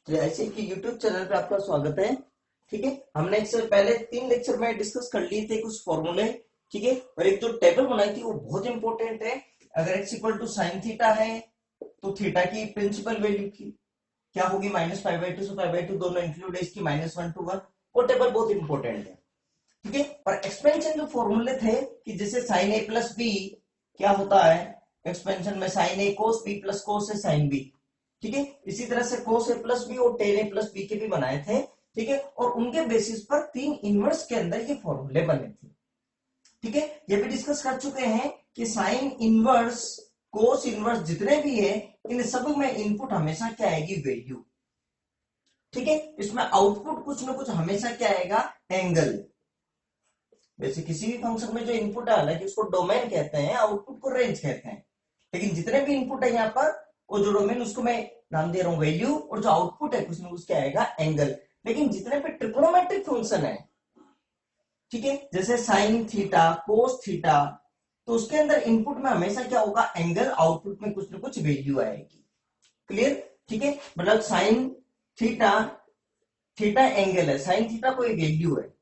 तो ऐसे कि YouTube चैनल पे आपका स्वागत है। ठीक है, हमने इससे पहले 3 लेक्चर में डिस्कस कर लिए थे कुछ फॉर्मूले। ठीक है, और एक जो टेबल बनाई थी वो बहुत इंपॉर्टेंट है। अगर x equal to sine theta है तो थीटा की प्रिंसिपल वैल्यू की क्या होगी, -π/2 से π/2 दोनों इंक्लूड है इसकी, -1 to 1। वो टेबल बहुत इंपॉर्टेंट है। ठीक है, और एक्सपेंशन जो फॉर्मूले थे कि जैसे साइन a प्लस बी क्या होता है, एक्सपेंशन में sine a cos b plus cos a sine b. ठीक है, इसी तरह से cos a प्लस बी और tan a प्लस बी के भी बनाए थे। ठीक है, और उनके बेसिस पर 3 इनवर्स के अंदर ये फॉर्मूले बने थे। ठीक है, ये भी डिस्कस कर चुके हैं कि साइन इनवर्स कोस इनवर्स जितने भी है इन सब में इनपुट हमेशा क्या आएगी, वैल्यू। ठीक है, इसमें आउटपुट कुछ ना कुछ हमेशा क्या आएगा, एंगल। वैसे किसी भी फंक्शन में जो इनपुट है हालांकि उसको डोमेन कहते हैं, आउटपुट को रेंज कहते हैं, लेकिन जितने भी इनपुट है यहाँ पर वो जो डोमेन उसको मैं नाम दे रहा हूँ वैल्यू, और जो आउटपुट है कुछ ना कुछ क्या आएगा, एंगल। लेकिन जितने पे ट्रिग्नोमेट्रिक फंक्शन है, ठीक है, जैसे साइन थीटा कोस थीटा, तो उसके अंदर इनपुट में हमेशा क्या होगा, एंगल, आउटपुट में कुछ ना कुछ वैल्यू आएगी। क्लियर। ठीक है, मतलब साइन थीटा, थीटा एंगल है, साइन थीटा कोई वैल्यू है,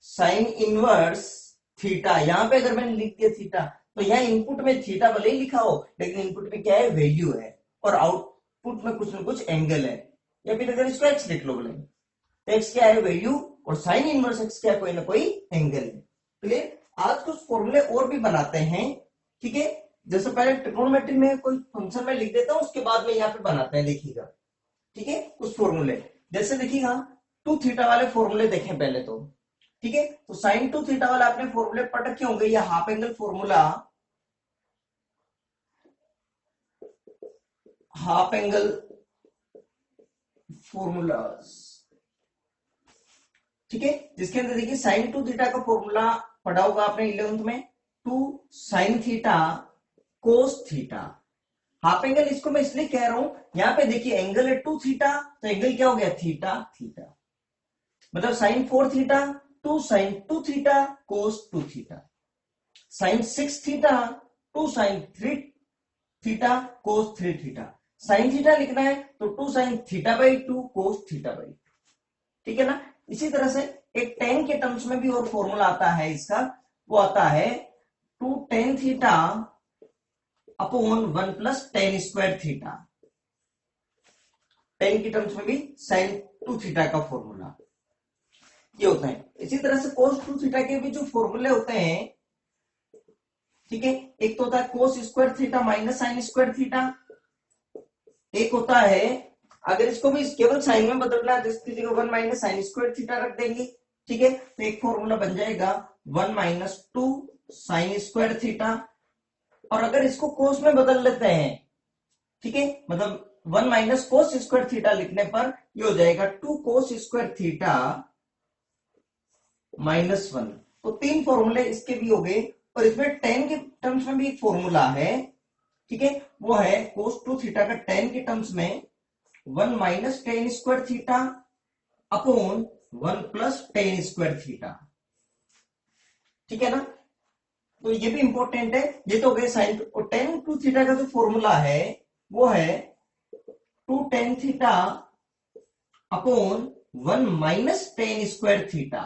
साइन इनवर्स थीटा, यहां पे अगर मैंने लिख दिया थीटा तो यहाँ इनपुट में थीटा भले ही लिखा हो लेकिन इनपुट में क्या है, वैल्यू है, और आउटपुट में कुछ ना कुछ एंगल है। या फिर अगर इसको एक्स लिख लो बोले तो एक्स क्या है, वैल्यू, और साइन इनवर्स एक्स क्या, कोई ना कोई एंगल है। क्लियर। आज कुछ फॉर्मूले और भी बनाते हैं। ठीक है, जैसे पहले ट्रिग्नोमेट्री में कोई फंक्शन में लिख देता हूं, उसके बाद में यहाँ पे बनाते हैं, देखिएगा। ठीक है, कुछ फॉर्मूले जैसे देखिएगा, टू थीटा वाले फॉर्मूले देखें पहले तो। ठीक है, तो साइन टू थीटा वाला आपने फॉर्मूले पढ़ रखे होंगे, या half angle formula, half angle formulas. ठीक है, जिसके अंदर देखिए साइन टू थीटा का फॉर्मूला पढ़ा होगा आपने 11th में, two sine theta cos theta. Half angle इसको मैं इसलिए कह रहा हूं, यहां पे देखिए एंगल है टू थीटा, तो एंगल क्या हो गया, थीटा थीटा। मतलब sine 4 theta two sine 2 theta cos 2 theta, sine 6 theta two sine 3 theta cos 3 theta. Sine theta लिखना है तो 2 sine theta by 2 cos theta by 2। ठीक है ना। इसी तरह से एक टेन के टर्म्स में भी और फॉर्मूला आता है इसका, वो आता है 2 tan theta upon 1 plus tan square theta. Ten की टर्म्स में भी साइन 2 थीटा का फॉर्मूला ये होता है। इसी तरह से कोस 2 थीटा के भी जो फॉर्मूले होते हैं, ठीक है, एक तो होता है कोस square theta minus sine square theta, एक होता है, अगर इसको भी केवल साइन में बदलना है तो इसकी जगह 1 माइनस साइन स्क्वायर थीटा रख देंगे। ठीक है, तो एक फॉर्मूला बन जाएगा 1 माइनस 2 साइन स्क्वायर थीटा, और अगर इसको कोस में बदल लेते हैं, ठीक है, मतलब 1 माइनस कोस स्क्वायर थीटा लिखने पर ये हो जाएगा 2 कोस स्क्वायर थीटा -1। तो 3 फॉर्मूले इसके भी हो गए, और इसमें टेन के टर्म्स में भी एक फॉर्मूला है। ठीक है, वो है कोस 2 थीटा का टेन के टर्म्स में 1 minus tan square theta upon 1 plus tan square theta. ठीक है ना, तो ये भी इंपॉर्टेंट है। ये तो हो गए साइन, और टेन टू थीटा का जो फॉर्मूला है वो है 2 tan theta upon 1 minus tan square theta.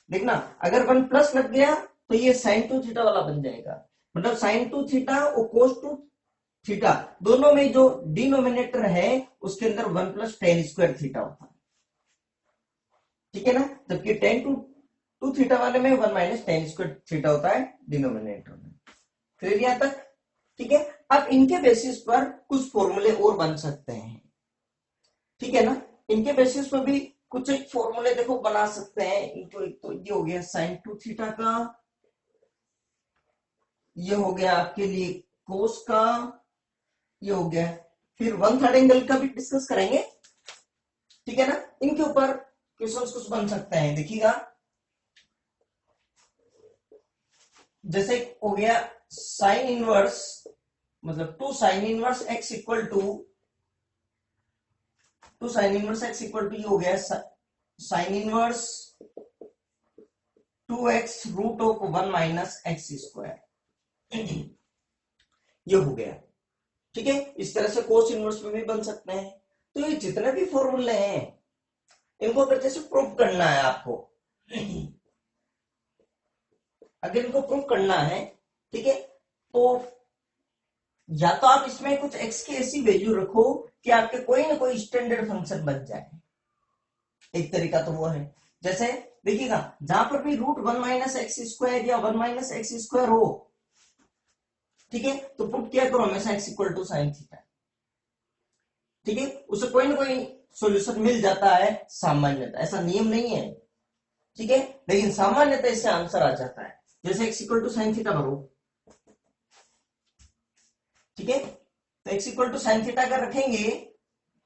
देखना, अगर 1 प्लस लग गया तो ये साइन 2 थीटा वाला बन जाएगा, मतलब साइन 2 थीटा और कोस 2 थीटा दोनों में जो डिनोमिनेटर है उसके अंदर 1 प्लस टेन स्क्वायर थीटा होता है। ठीक है ना, जबकि टेन टू थीटा वाले में 1 माइनस टेन स्क्वायर थीटा होता है डिनोमिनेटर में। क्लियर यहां तक। ठीक है, अब इनके बेसिस पर कुछ फॉर्मूले और बन सकते हैं। ठीक है ना, इनके बेसिस पर भी कुछ एक फॉर्मूले देखो बना सकते हैं। इनको एक तो ये हो गया साइन 2 थीटा का, ये हो गया आपके लिए कोस का, ये हो गया, फिर 1/3 एंगल का भी डिस्कस करेंगे। ठीक है ना, इनके ऊपर क्वेश्चंस कुछ बन सकते हैं, देखिएगा। जैसे हो गया साइन इनवर्स, मतलब 2 sine inverse x equal to, 2 sine inverse x equal to ये हो गया sine inverse 2x root of 1 minus x square. ये हो गया। ठीक है, इस तरह से कोस इनवर्स में भी बन सकते हैं। तो ये जितने भी फॉर्मूले हैं इनको अगर जैसे प्रूव करना है आपको, अगर इनको प्रूव करना है, ठीक है, तो या तो आप इसमें कुछ x की ऐसी वैल्यू रखो कि आपके कोई ना कोई स्टैंडर्ड फंक्शन बन जाए। एक तरीका तो वो है, जैसे देखिएगा जहां पर भी रूट 1 - x² या 1 - x² हो, ठीक है, तो पुट किया करो हमेशा x = sin थीटा, ठीक है, उसे कोई ना कोई सॉल्यूशन मिल जाता है सामान्यतः, ऐसा नियम नहीं है, ठीक है, लेकिन सामान्यतः इससे आंसर आ जाता है। जैसे x = sin थीटा भरो, ठीक है, तो x = sin थीटा अगर रखेंगे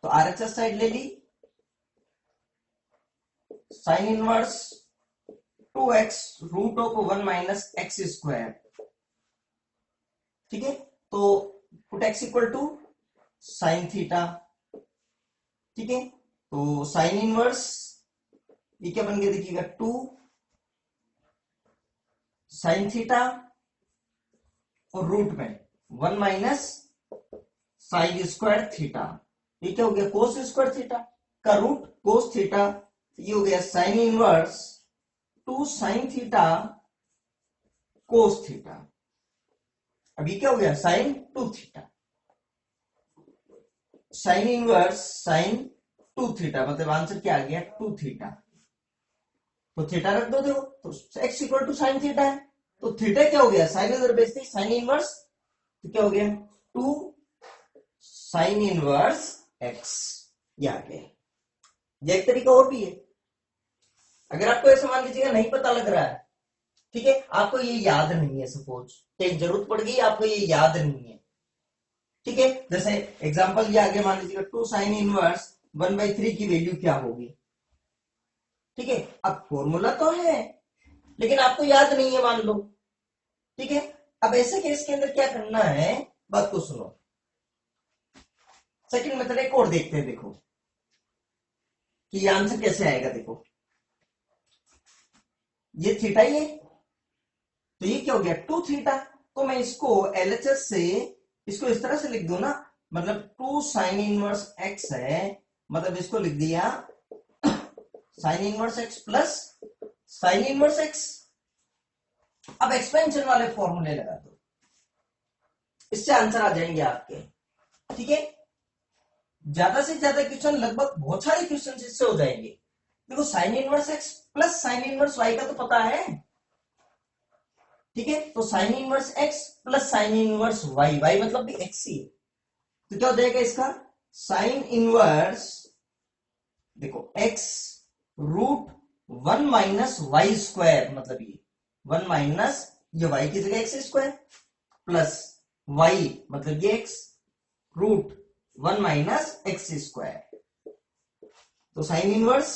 तो RHS साइड ले ली, sin इनवर्स 2x √1 - x², ठीक है, तो पुट x = sin थीटा, ठीक है, तो sin इनवर्स ये क्या बन गया देखिएगा 2 sin थीटा और रूट में 1 - sin² थीटा, ये क्या हो गया cos² थीटा का रूट cos थीटा, ये हो गया sin inverse 2 sin theta cos theta, अभी क्या हो गया sin 2 theta, sin inverse sin 2 theta, मतलब आंसर क्या आ गया 2 थीटा, तो थीटा रख दो, देखो तो x = sin थीटा है, तो थीटा क्या हो गया sin इधर बेचते sin इनवर्स, तो क्या हो गया 2 sin इनवर्स x, ये आ गया। ये एक तरीका और भी है, अगर आपको ऐसा मान लीजिएगा नहीं पता लग रहा है, ठीक है, आपको ये याद नहीं है, सपोज कहीं जरूरत पड़ गई आपको ये याद नहीं है, ठीक है, जैसे एग्जांपल ये आगे मान लीजिएगा 2 sin इनवर्स 1/3 की वैल्यू क्या होगी, ठीक है, अब फॉर्मूला तो है लेकिन आपको याद नहीं है मान लो, ठीक है, अब ऐसे केस के अंदर क्या करना है, बात को सुनो, सेकंड मेथड एक और देखते हैं, देखो कि ये आंसर कैसे आएगा, देखो ये थीटा ही है, तो ये क्या हो गया 2 थीटा, तो मैं इसको LHS से इसको इस तरह से लिख दूं ना, मतलब 2 sin इनवर्स x है, मतलब इसको लिख दिया sin inverse x plus sin inverse x। अब एक्सपेंशन वाले फॉर्मूले लगा दो, इससे आंसर आ जाएंगे आपके, ठीक है, ज्यादा से ज्यादा क्वेश्चन, लगभग बहुत सारे क्वेश्चन इससे हो जाएंगे। देखो sin inverse x plus sin inverse y का तो पता है, ठीक है, तो sin inverse x plus sin inverse y, y मतलब भी x ही है, तो क्या हो जाएगा इसका sin इनवर्स, देखो x √1 - y², मतलब ये 1 माइनस ये y की जगह x² प्लस y मतलब ये x √1 - x², तो साइन इनवर्स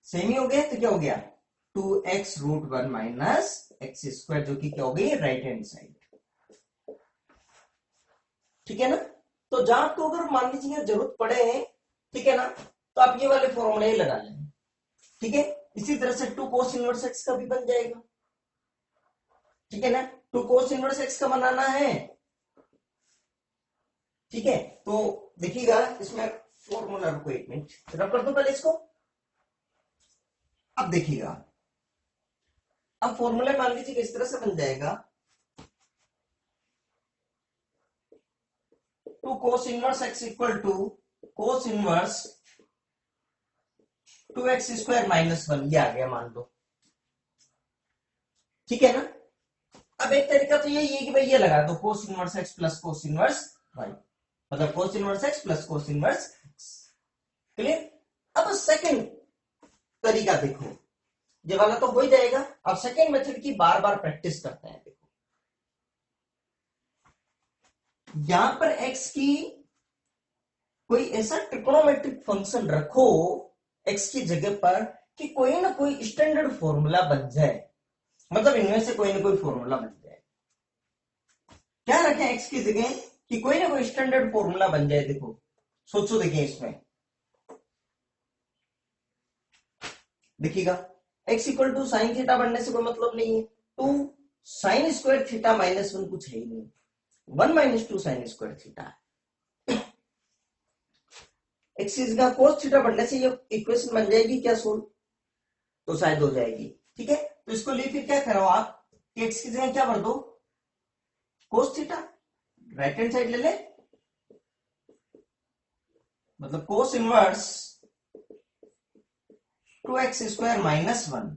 सेम ही हो गया, तो क्या हो गया 2x √1 - x², जो कि क्या हो गई राइट हैंड साइड, ठीक है ना। तो जहां आपको अगर मान लीजिए जरूरत पड़े, ठीक है ना, तो आप ये वाले फॉर्मूले लगा लें, ठीक है, इसी तरह से 2 cos इनवर्स x का भी बन जाएगा, ठीक है ना, 2 cos इनवर्स x का बनाना है, ठीक है, तो देखिएगा इसमें फॉर्मूला, रुको एक मिनट रब कर दो पहले इसको, अब देखिएगा, अब फॉर्मूला मान लीजिए किस तरह से बन जाएगा, 2 cos inverse x = cos inverse 2x² - 1, ये आ गया मान लो, ठीक है ना। अब एक तरीका तो यही है कि भाई ये लगा दो cos inverse x plus cos inverse y, मतलब cos inverse x plus cos inverse x, clear. अब सेकंड तरीका देखो, ये वाला तो हो ही जाएगा, अब सेकंड मेथड की बार बार प्रैक्टिस करते हैं, देखो यहां पर x की कोई ऐसा ट्रिग्नोमेट्रिक फंक्शन रखो x की जगह पर कि कोई ना कोई स्टैंडर्ड फॉर्मूला बन जाए, मतलब इनमें से कोई ना कोई फॉर्मूला बन जाए, क्या रखें x की जगह कि कोई ना कोई स्टैंडर्ड फॉर्मूला बन जाए, देखो सोचो, देखिए इसमें देखिएगा x = sin थीटा बनने से कोई मतलब नहीं है, 2 sin² थीटा -1 कुछ है ही नहीं, 1 - 2 sin² थीटा, एक्सिस का cos थीटा बढ़ने से ये इक्वेशन बन जाएगी क्या सोल्व? तो शायद हो जाएगी। ठीक है, तो इसको लिए फिर क्या करो आप, एक्स की जगह क्या भर दो, cos theta, right hand side ले ले, मतलब cos inverse 2x² minus 1,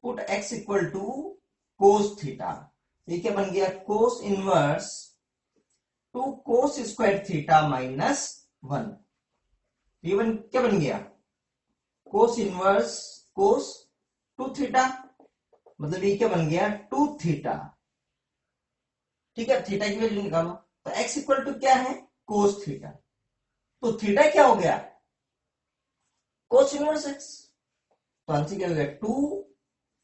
put x equal to cos theta. ये क्या बन गया, cos inverse 2 cos square theta minus 1। ये क्या बन गया, cos इनवर्स cos 2 थीटा, मतलब ये क्या बन गया 2 थीटा। ठीक है, थीटा की वैल्यू निकालो, तो x इक्वल टू क्या है, cos थीटा, तो थीटा क्या हो गया, cos इनवर्स x, तो आंसर क्या हो गया 2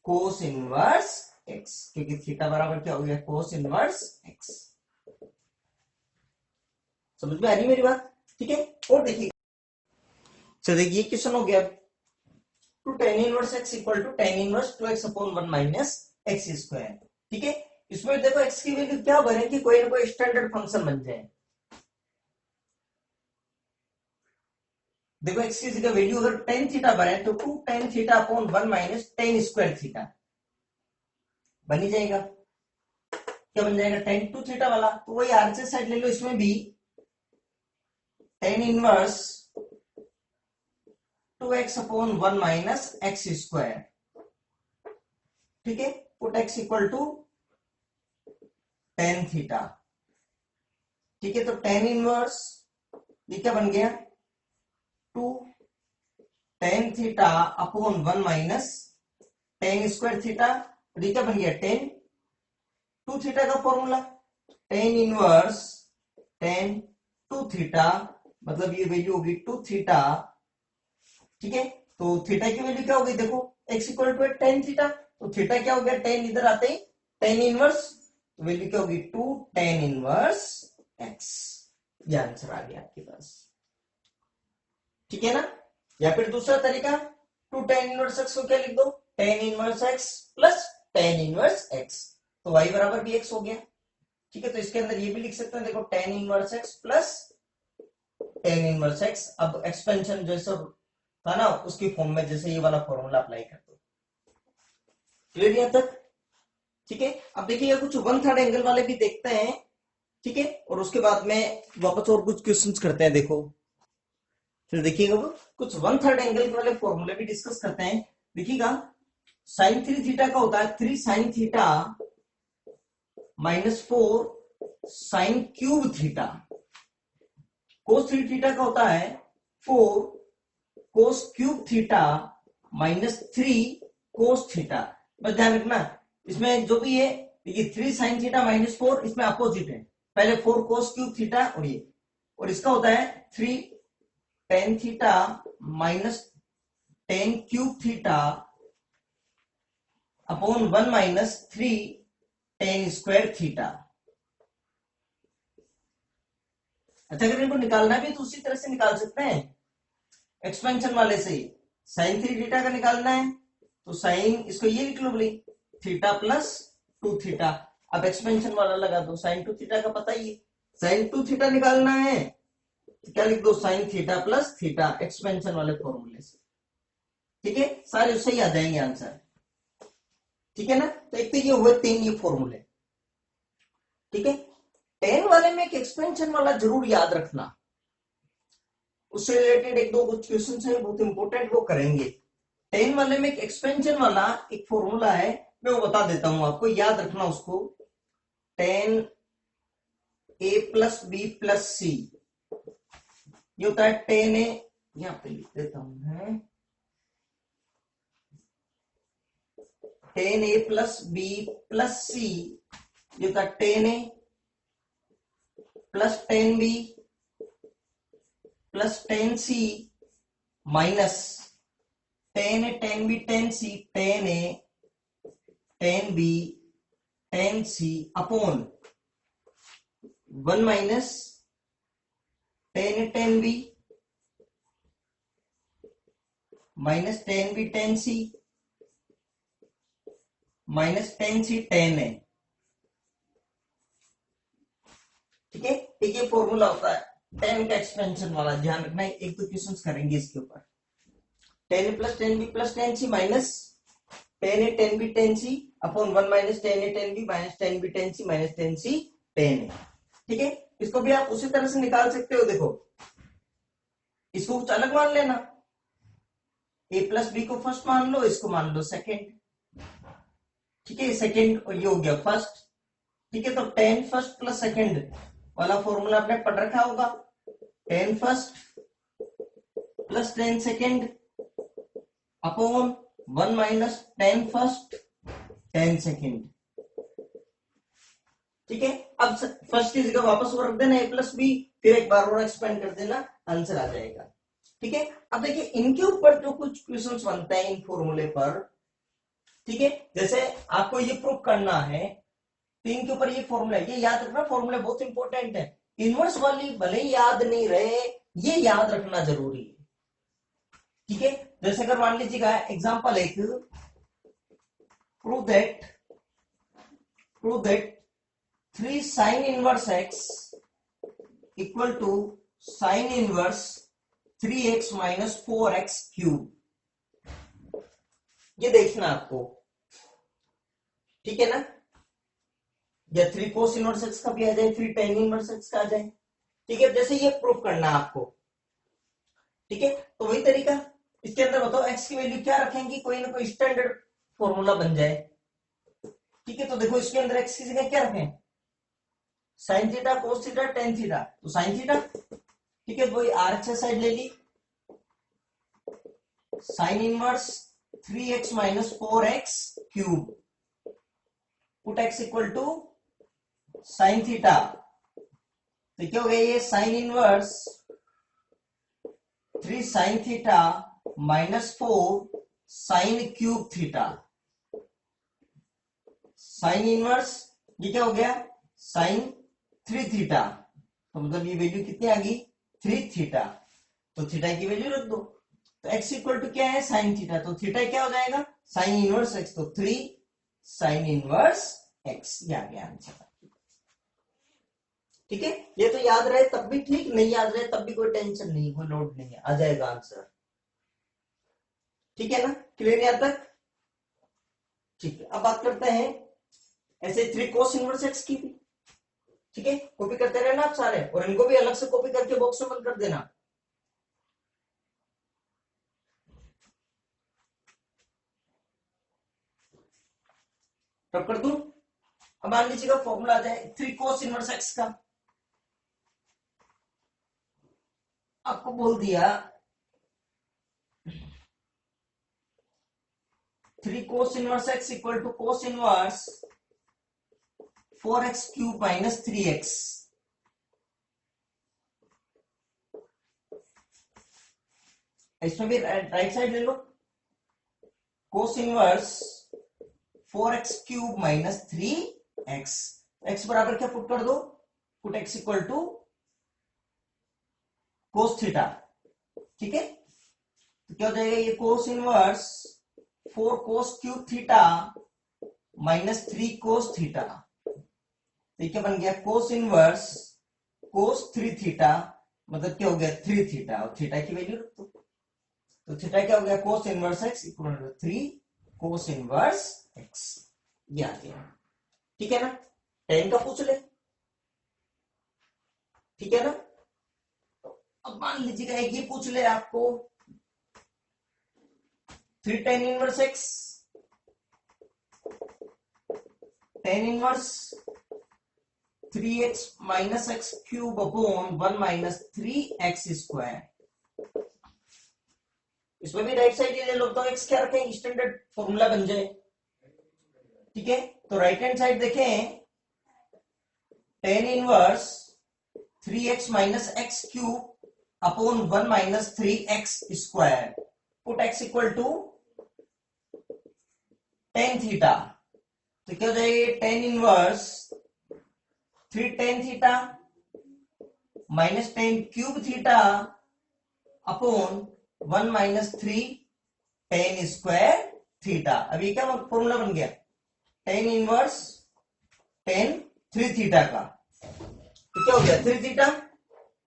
cos इनवर्स x, क्योंकि थीटा बराबर क्या हो गया, cos इनवर्स x। समझ में आ रही मेरी बात? ठीक है, और देखिए, चलो देखिए क्वेश्चन हो गया, two tan inverse x equal to tan inverse 2x upon 1 minus x square. ठीक है, इसमें देखो x की वैल्यू क्या बने कि कोई ना कोई स्टैंडर्ड फंक्शन बन जाए। देखो x की जगह वैल्यू अगर tan थीटा बने तो 2 tan theta upon 1 minus tan square theta बन ही जाएगा। क्या बन जाएगा, tan 2 थीटा वाला, तो वही आरएचएस साइड ले लो, इसमें भी tan inverse 2x upon 1 minus x square. ठीक है, put x equal to tan theta. ठीक है, तो tan इनवर्स ये क्या बन गया, 2 tan theta upon 1 minus tan square theta, और ये क्या बन गया, tan 2 थीटा का formula, tan inverse tan 2 theta, मतलब ये वैल्यू होगी 2 थीटा। ठीक है, तो थीटा की वैल्यू क्या हो गई, देखो x equal to tan theta, तो थीटा क्या हो गया, tan इधर आते ही tan इनवर्स, तो वैल्यू क्या होगी 2 tan इनवर्स x। ये आंसर आ गया आपके पास। ठीक है ना, या फिर दूसरा तरीका, 2 tan इनवर्स x को क्या लिख दो, tan inverse x plus tan inverse x, तो y बराबर भी x हो गया। ठीक है, तो इसके अंदर ये भी लिख सकते हैं, देखो tan inverse x plus tan inverse x, अब एक्सपेंशन जैसा था ना उसकी फॉर्म में, जैसे ये वाला फॉर्मूला अप्लाई कर दो। क्लियर यहां तक? ठीक है, अब देखिए कुछ 1/3 एंगल वाले भी देखते हैं। ठीक है, और उसके बाद में वापस और कुछ क्वेश्चंस करते हैं। देखो फिर देखिएगा, कुछ 1/3 एंगल वाले फॉर्मूले भी डिस्कस करते हैं। देखिएगा, साइन 3 थीटा का होता है 3 sine theta minus 4 sine cube theta. Cos 3 theta का होता है 4 cos cube theta minus 3 cos theta. बस ध्यान रखना, इसमें जो भी है, देखिए 3 साइन थीटा माइनस 4, इसमें अपोजिट है, पहले 4 कोस क्यूब थीटा और ये, और इसका होता है 3 tan theta minus ten cube theta upon 1 minus 3 ten square theta. अच्छा, अगर इनको निकालना भी तो उसी तरह से निकाल सकते हैं, एक्सपेंशन वाले से ही। साइन 3 थीटा का निकालना है तो साइन, इसको ये लिख लो बोली, थीटा प्लस 2 थीटा। अब एक्सपेंशन वाला लगा दो, साइन 2 थीटा का पता ही है, साइन 2 थीटा निकालना है तो क्या लिख दो, sine theta plus theta, expansion वाले फॉर्मूले से। ठीक है, सारे उससे ही आ जाएंगे आंसर। ठीक है ना, तो एक तो ये हुए 3 ये फॉर्मूले। ठीक है, 10 वाले में एक एक्सपेंशन वाला जरूर याद रखना, उससे रिलेटेड एक दो कुछ क्वेश्चन है बहुत इंपॉर्टेंट, वो करेंगे। 10 वाले में एक एक्सपेंशन वाला एक फॉर्मूला है, मैं वो बता देता हूं आपको, याद रखना उसको। 10 a प्लस बी प्लस सी, ये होता है 10 a, यहां पे लिख देता हूं मैं, 10 a प्लस बी प्लस सी, ये होता है 10 a plus 10 b plus 10 c minus 10 a 10 b 10 c 10 a 10 b 10 c upon 1 minus 10 a 10 b minus 10 b 10 c minus 10 c 10 a। ठीक है, एक ये फॉर्मूला होता है, टेन का एक्सपेंशन वाला ध्यान रखना है, एक दो क्वेश्चंस करेंगे इसके ऊपर। Ten plus ten B plus ten C minus ten A ten B ten C upon one minus ten A ten B minus ten B ten C minus ten C ten A. ठीक है, इसको भी आप उसी तरह से निकाल सकते हो। देखो इसको कुछ अलग मान लेना, ए प्लस बी को फर्स्ट मान लो, इसको मान लो सेकेंड। ठीक है, सेकेंड और ये हो गया फर्स्ट। ठीक है, तो टेन फर्स्ट प्लस सेकेंड वाला फॉर्मूला आपने पढ़ रखा होगा, ten first plus ten second upon one minus ten first ten second. ठीक है, अब फर्स्ट की जगह वापस वो रख देना ए प्लस बी, फिर एक बार और एक्सपेंड कर देना, आंसर आ जाएगा। ठीक है, अब देखिए इनके ऊपर जो कुछ क्वेश्चंस बनते हैं इन फॉर्मूले पर। ठीक है, जैसे आपको ये प्रूव करना है, तीन के ऊपर ये फॉर्मूला है, ये याद रखना, फॉर्मूला बहुत इंपॉर्टेंट है। इनवर्स वाली भले ही याद नहीं रहे, ये याद रखना जरूरी है। ठीक है, जैसे अगर मान लीजिएगा एग्जांपल एक, prove that 3 sin inverse x equal to sin inverse 3x minus 4x cube. ये देखना आपको, ठीक है ना, या 3 cos इनवर्स x का भी आ जाए, 3 tan इनवर्स x का आ जाए। ठीक है, जैसे ये प्रूफ करना आपको। ठीक है, तो वही तरीका, इसके अंदर बताओ x की वैल्यू क्या रखेंगी, कोई ना कोई स्टैंडर्ड फॉर्मूला बन जाए। ठीक है, तो देखो इसके अंदर x की जगह क्या रखें, sine theta cos theta tan theta, तो साइन थीटा। ठीक है, वही RHS साइड ले ली, sine inverse 3x minus 4x cube, put x equal to sine theta, तो क्या हो गया ये sine inverse 3 sine theta minus 4 sine cube theta, sine inverse ये क्या हो गया साइन 3 थीटा, तो मतलब ये वैल्यू कितनी आ गई 3 थीटा, तो थीटा की वैल्यू रख दो। तो x इक्वल टू क्या है साइन थीटा, तो थीटा क्या हो जाएगा साइन इनवर्स x, तो 3 साइन इनवर्स x, ये आ गया आंसर। ठीक है, ये तो याद रहे तब भी ठीक, नहीं याद रहे तब भी कोई टेंशन नहीं, कोई लोड नहीं है, आ जाएगा आंसर। ठीक है ना, क्लियर यहां तक। ठीक है, अब बात करते हैं ऐसे 3 cos इनवर्स x की भी। ठीक है, कॉपी करते रहना आप सारे, और इनको भी अलग से कॉपी करके बॉक्स में बंद कर देना। तब कर दूं, अब मान लीजिएगा फॉर्मूला आ जाए 3 cos इनवर्स x का, आपको बोल दिया 3 cos inverse x equal to cos inverse 4x cube minus 3x। इसमें भी राइट साइड ले लो, cos inverse 4x cube minus 3x, x बराबर क्या पुट कर दो, put x equal to cos theta. ठीक है, तो क्या हो जाएगा ये cos inverse 4 cos cube theta minus 3 cos theta, तो क्या बन गया cos इनवर्स cos 3 थीटा, मतलब क्या हो गया 3 थीटा, और थीटा की वैल्यू रख दो, तो थीटा क्या हो गया cos inverse x equal to 3 cos inverse x, ये आ गया। ठीक है ना, tan का पूछ ले, ठीक है ना। अब मान लीजिएगा एक ये पूछ ले आपको 3 tan inverse x, tan inverse 3x minus x cube upon 1 minus 3x square. इसमें भी राइट साइड ले लो, तो x क्या रखें, स्टैंडर्ड फॉर्मूला बन जाए। ठीक है, तो राइट हैंड साइड देखें, tan inverse 3x minus x cube upon 1 minus 3x square, put x equal to tan theta, तो क्या हो जाएगा tan inverse 3 tan theta minus tan cube theta upon 1 minus 3 tan square theta. अभी क्या formula बन गया tan inverse tan 3 theta का, तो क्या हो गया 3 थीटा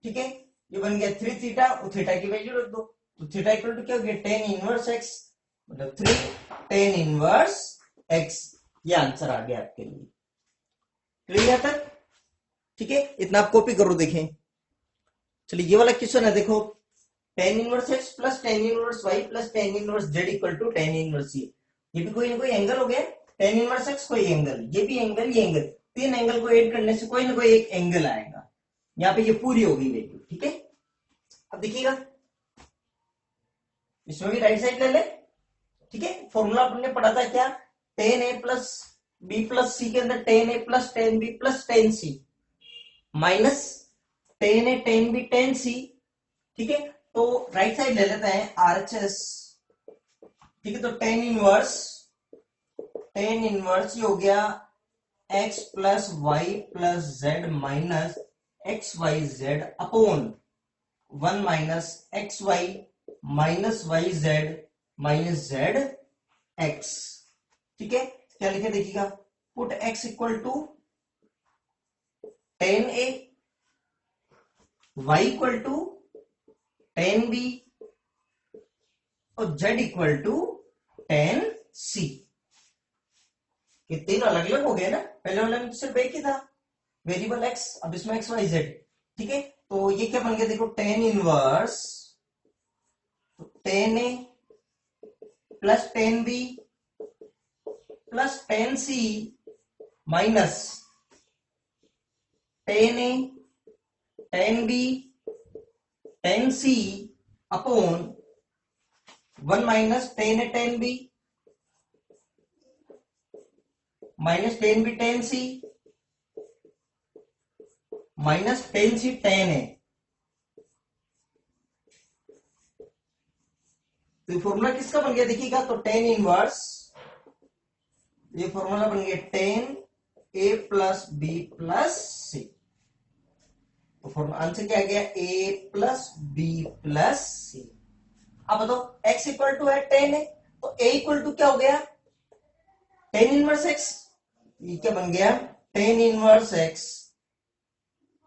ठीक है, ये बन गया 3 थीटा, और थीटा की वैल्यू रख दो, तो थीटा इक्वल टू क्या हो गया, टेन इनवर्स एक्स, मतलब 3 टेन इनवर्स एक्स। ये आंसर आ गया आपके लिए। क्लियर तक? ठीक है, इतना आप कॉपी करो देखें। चलिए ये वाला क्वेश्चन है, देखो tan inverse x plus tan inverse y plus tan inverse z equal to tan inverse ये भी कोई ना कोई एंगल हो गया। टेन इनवर्स एक्स कोई एंगल, ये भी एंगल, ये एंगल, तीन एंगल को ऐड करने से कोई ना कोई एक एंगल आएगा। यहाँ पे ये पूरी होगी वैल्यू। ठीक है, अब देखिएगा इसमें भी राइट साइड ले ले। ठीक है, फॉर्मूला अपने पढ़ा था क्या, tan A plus B plus C के अंदर tan A plus ten B plus ten C minus ten A ten B ten C. ठीक है, तो राइट साइड ले लेते हैं आरएचएस। ठीक है, तो टेन इनवर्स ये हो गया x plus y plus z minus x y z upon 1 minus x y z minus z x. ठीक है, क्या लिखे देखिएगा, put x equal to tan a, y equal to tan b और z equal to tan c. ये तीन अलग अलग हो गए ना, पहले वाले में सिर्फ एक ही था वेरिएबल एक्स, अब इसमें एक्स वाई जेड। ठीक है, तो ये क्या बन गया देखो, tan inverse tan A plus ten B plus ten C minus ten A ten B ten C upon 1 minus ten A ten B minus ten B ten C minus ten C ten A. तो formula किसका बन गया देखिएगा, तो tan inverse, ये formula बन गया ten A plus B plus सी। तो फॉर्मूला आंसर क्या आ गया, ए प्लस बी प्लस सी। अब बताओ x इक्वल टू है टेन है, तो a इक्वल टू क्या हो गया, टेन इनवर्स x। ये क्या बन गया, tan inverse x।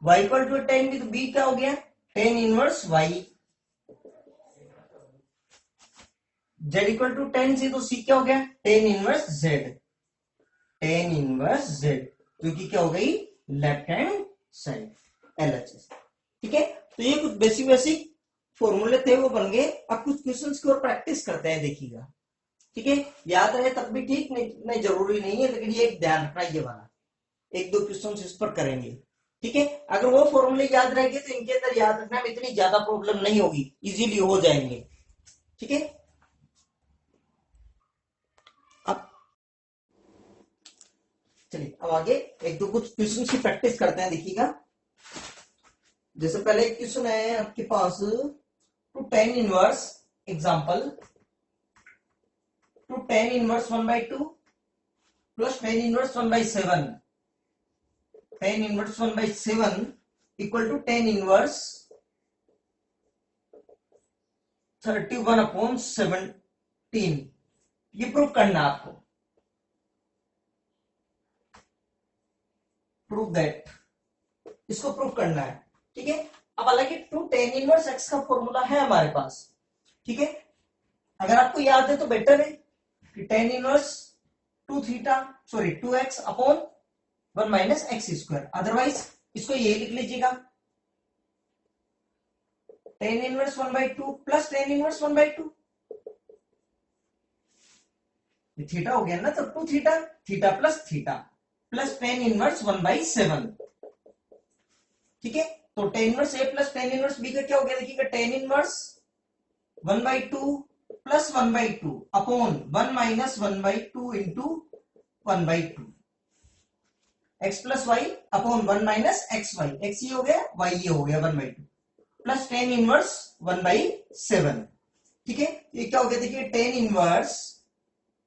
y equal to tan B, तो b क्या हो गया, tan inverse y। z equal to tan C, तो c क्या हो गया, tan inverse z। Tan inverse z, क्योंकि क्या हो गई, लेफ्ट हैंड साइड LHS। ठीक है, तो ये कुछ बेसिक फॉर्मूले थे वो बन गए। अब कुछ क्वेश्चंस की और प्रैक्टिस करते हैं, देखिएगा। ठीक है, याद रहे तब भी ठीक, नहीं जरूरी नहीं है, लेकिन ये एक ध्यान रखना, ये वाला एक दो क्वेश्चंस इस पर करेंगे। ठीक है, अगर वो फॉर्मूले याद रहेंगे तो इनके अंदर याद रखना में इतनी ज्यादा प्रॉब्लम नहीं होगी, इजीली हो जाएंगे। ठीक है, अब चलिए अब आगे एक दो कुछ क्वेश्चंस की प्रैक्टिस करते हैं, देखिएगा। जैसे पहले एक क्वेश्चन है आपके पास, two tan inverse example, two tan inverse 1/2 plus tan inverse 1/7, tan inverse 1/7 equal to tan inverse 31/17। ये प्रूव करना है आपको, प्रूव दैट, इसको प्रूव करना है। ठीक है, अब हालांकि टू टेन इनवर्स एक्स का फॉर्मूला है हमारे पास। ठीक है, अगर आपको याद है तो बेटर है कि tan inverse two x upon 1 minus x square, otherwise इसको ये लिख लीजिएगा, tan inverse 1/2 plus tan inverse 1/2, theta हो गया ना, तो two theta, theta plus tan inverse 1/7। ठीक है, तो tan inverse a plus tan inverse b का क्या हो गया देखिएगा, tan inverse 1/2 plus 1/2 upon 1 minus 1/2 into 1/2 x plus y upon 1 minus x Y, x ये हो गया, वाई ये हो गया 1/2 प्लस टेन इनवर्स 1/7। ठीक है, ये क्या हो गया देखिए, टेन इनवर्स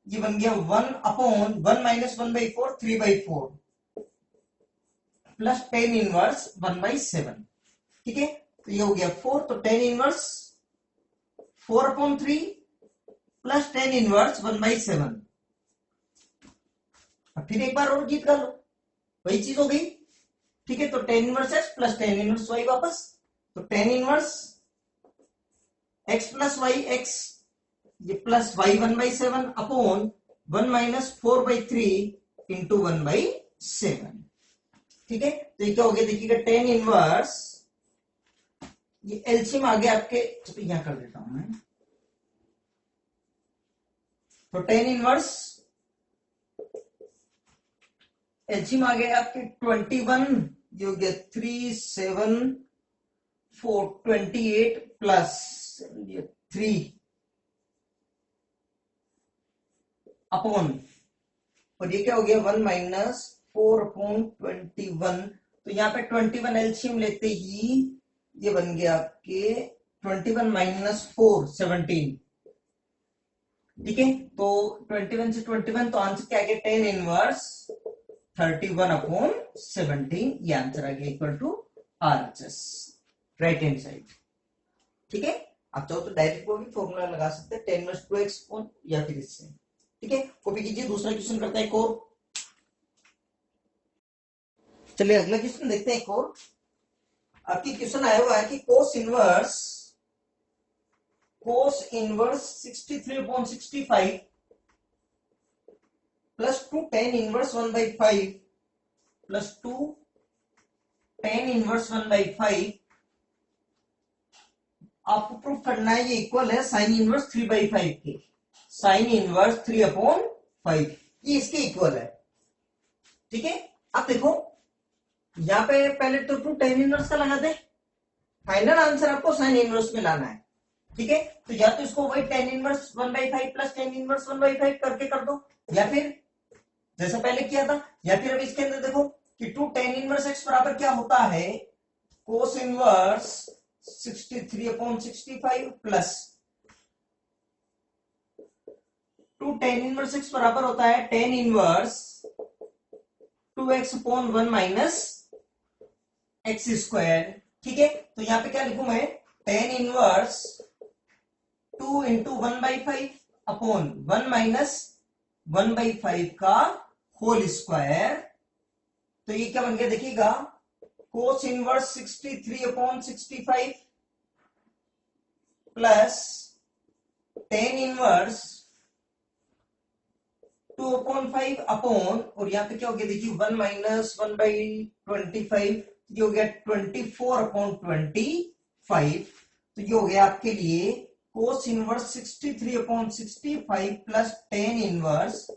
ये बन गया 1 upon 1 minus 1/4 3/4 plus tan inverse 1/7। ठीक है, तो ये हो गया 4, तो tan inverse 4/3 plus tan inverse 1/7। अब फिर एक बार और जीत कर लो, वही चीज हो गई। ठीक है, तो tan inverse x plus tan inverse y वापस, तो tan inverse x plus y x, ये प्लस वाई 1/7 अपॉन 1 - 4/3 इंटू 1/7। ठीक है, तो ये क्या हो गया देखिएगा, टेन इनवर्स, ये एलसीएम आ गया आपके, तो यहां कर देता हूं मैं। तो टेन इनवर्स एलसीएम आ गया आपके 21, ये हो गया 37428 प्लस 3 अपॉन, और ये क्या हो गया 1 - 4/21। तो यहाँ पे 21 एलसीएम लेते ही ये बन गया आपके 21 - 4 17। ठीक है, तो 21 से 21, तो आंसर क्या आ गया 10 इनवर्स 31/17, ये आंसर आ गया equal to RHS, right hand side. ठीक है, आप चाहो तो डायरेक्ट वो भी फॉर्मूला लगा सकते हैं 10 - 2x या फिर इससे। ठीक है, कॉपी कीजिए, दूसरा क्वेश्चन करते हैं एक और। चलिए अगला क्वेश्चन देखते हैं एक और। आपकी क्वेश्चन आया हुआ है कि cos inverse 63/65 plus 2 tan inverse 1/5 plus 2 tan inverse 1/5 आपको प्रूफ करना है ये इक्वल है साइन इनवर्स 3/5 के। साइन इनवर्स 3/5 ये इसके इक्वल है। ठीक है, अब देखो यहां पे पहले तो प्रूफ tan इनवर्स का लगा दे, फाइनल आंसर आपको साइन इनवर्स में लाना है। ठीक है, तो या तो इसको वही tan inverse 1/5 plus tan inverse 1/5 करके कर दो, या फिर जैसा पहले किया था, या फिर अब इसके अंदर देखो कि 2 tan इनवर्स x बराबर क्या होता है, कोस inverse 63/65 plus 2 tan inverse x बराबर होता है tan inverse 2x/1 minus x square. ठीक है, तो यहां पे क्या लिखूं मैं, tan inverse 2 into 1/5 upon 1 minus 1/5 का होल स्क्वायर। तो ये क्या बन गया देखिएगा, कोस inverse 63/65 plus tan inverse 2/5 upon, और यहां पे क्या हो गया देखिए 1 माइनस 1/25, ये हो गया 24/25। तो ये हो गया आपके लिए कोस इनवर्स 63/65 प्लस tan इनवर्स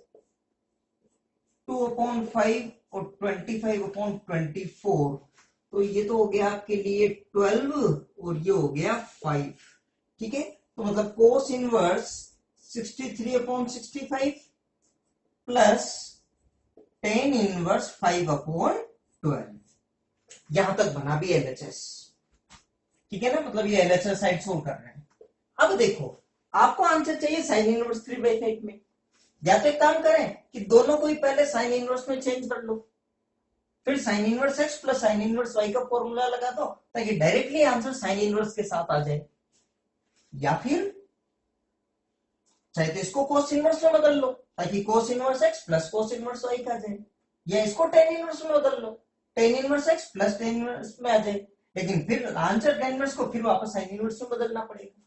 2/5 और 25/24। तो ये तो हो गया आपके लिए 12 और ये हो गया 5। ठीक है, तो मतलब कोस इनवर्स 63/65 प्लस tan इनवर्स 5/12। यहां तक बना भी एलएचएस। ठीक है ना, मतलब ये एलएचएस साइड सोल्व कर रहे हैं। अब देखो आपको आंसर चाहिए साइन इनवर्स 3/5 में, या तो एक काम करें कि दोनों को ही पहले साइन इनवर्स में चेंज कर लो, फिर sine inverse x plus sine inverse y का फॉर्मूला लगा दो ताकि डायरेक्टली आंसर साइन इनवर्स के साथ आ जाए, या फिर चाहे तो इसको कोस इनवर्स में बदल लो ताकि cos inverse x plus cos inverse y का आ जाए, या इसको टेन इनवर्स में बदल लो, tan inverse x plus tan inverse में आ जाए, लेकिन फिर आंसर टेन इनवर्स को फिर वापस साइन इनवर्स में बदलना पड़ेगा।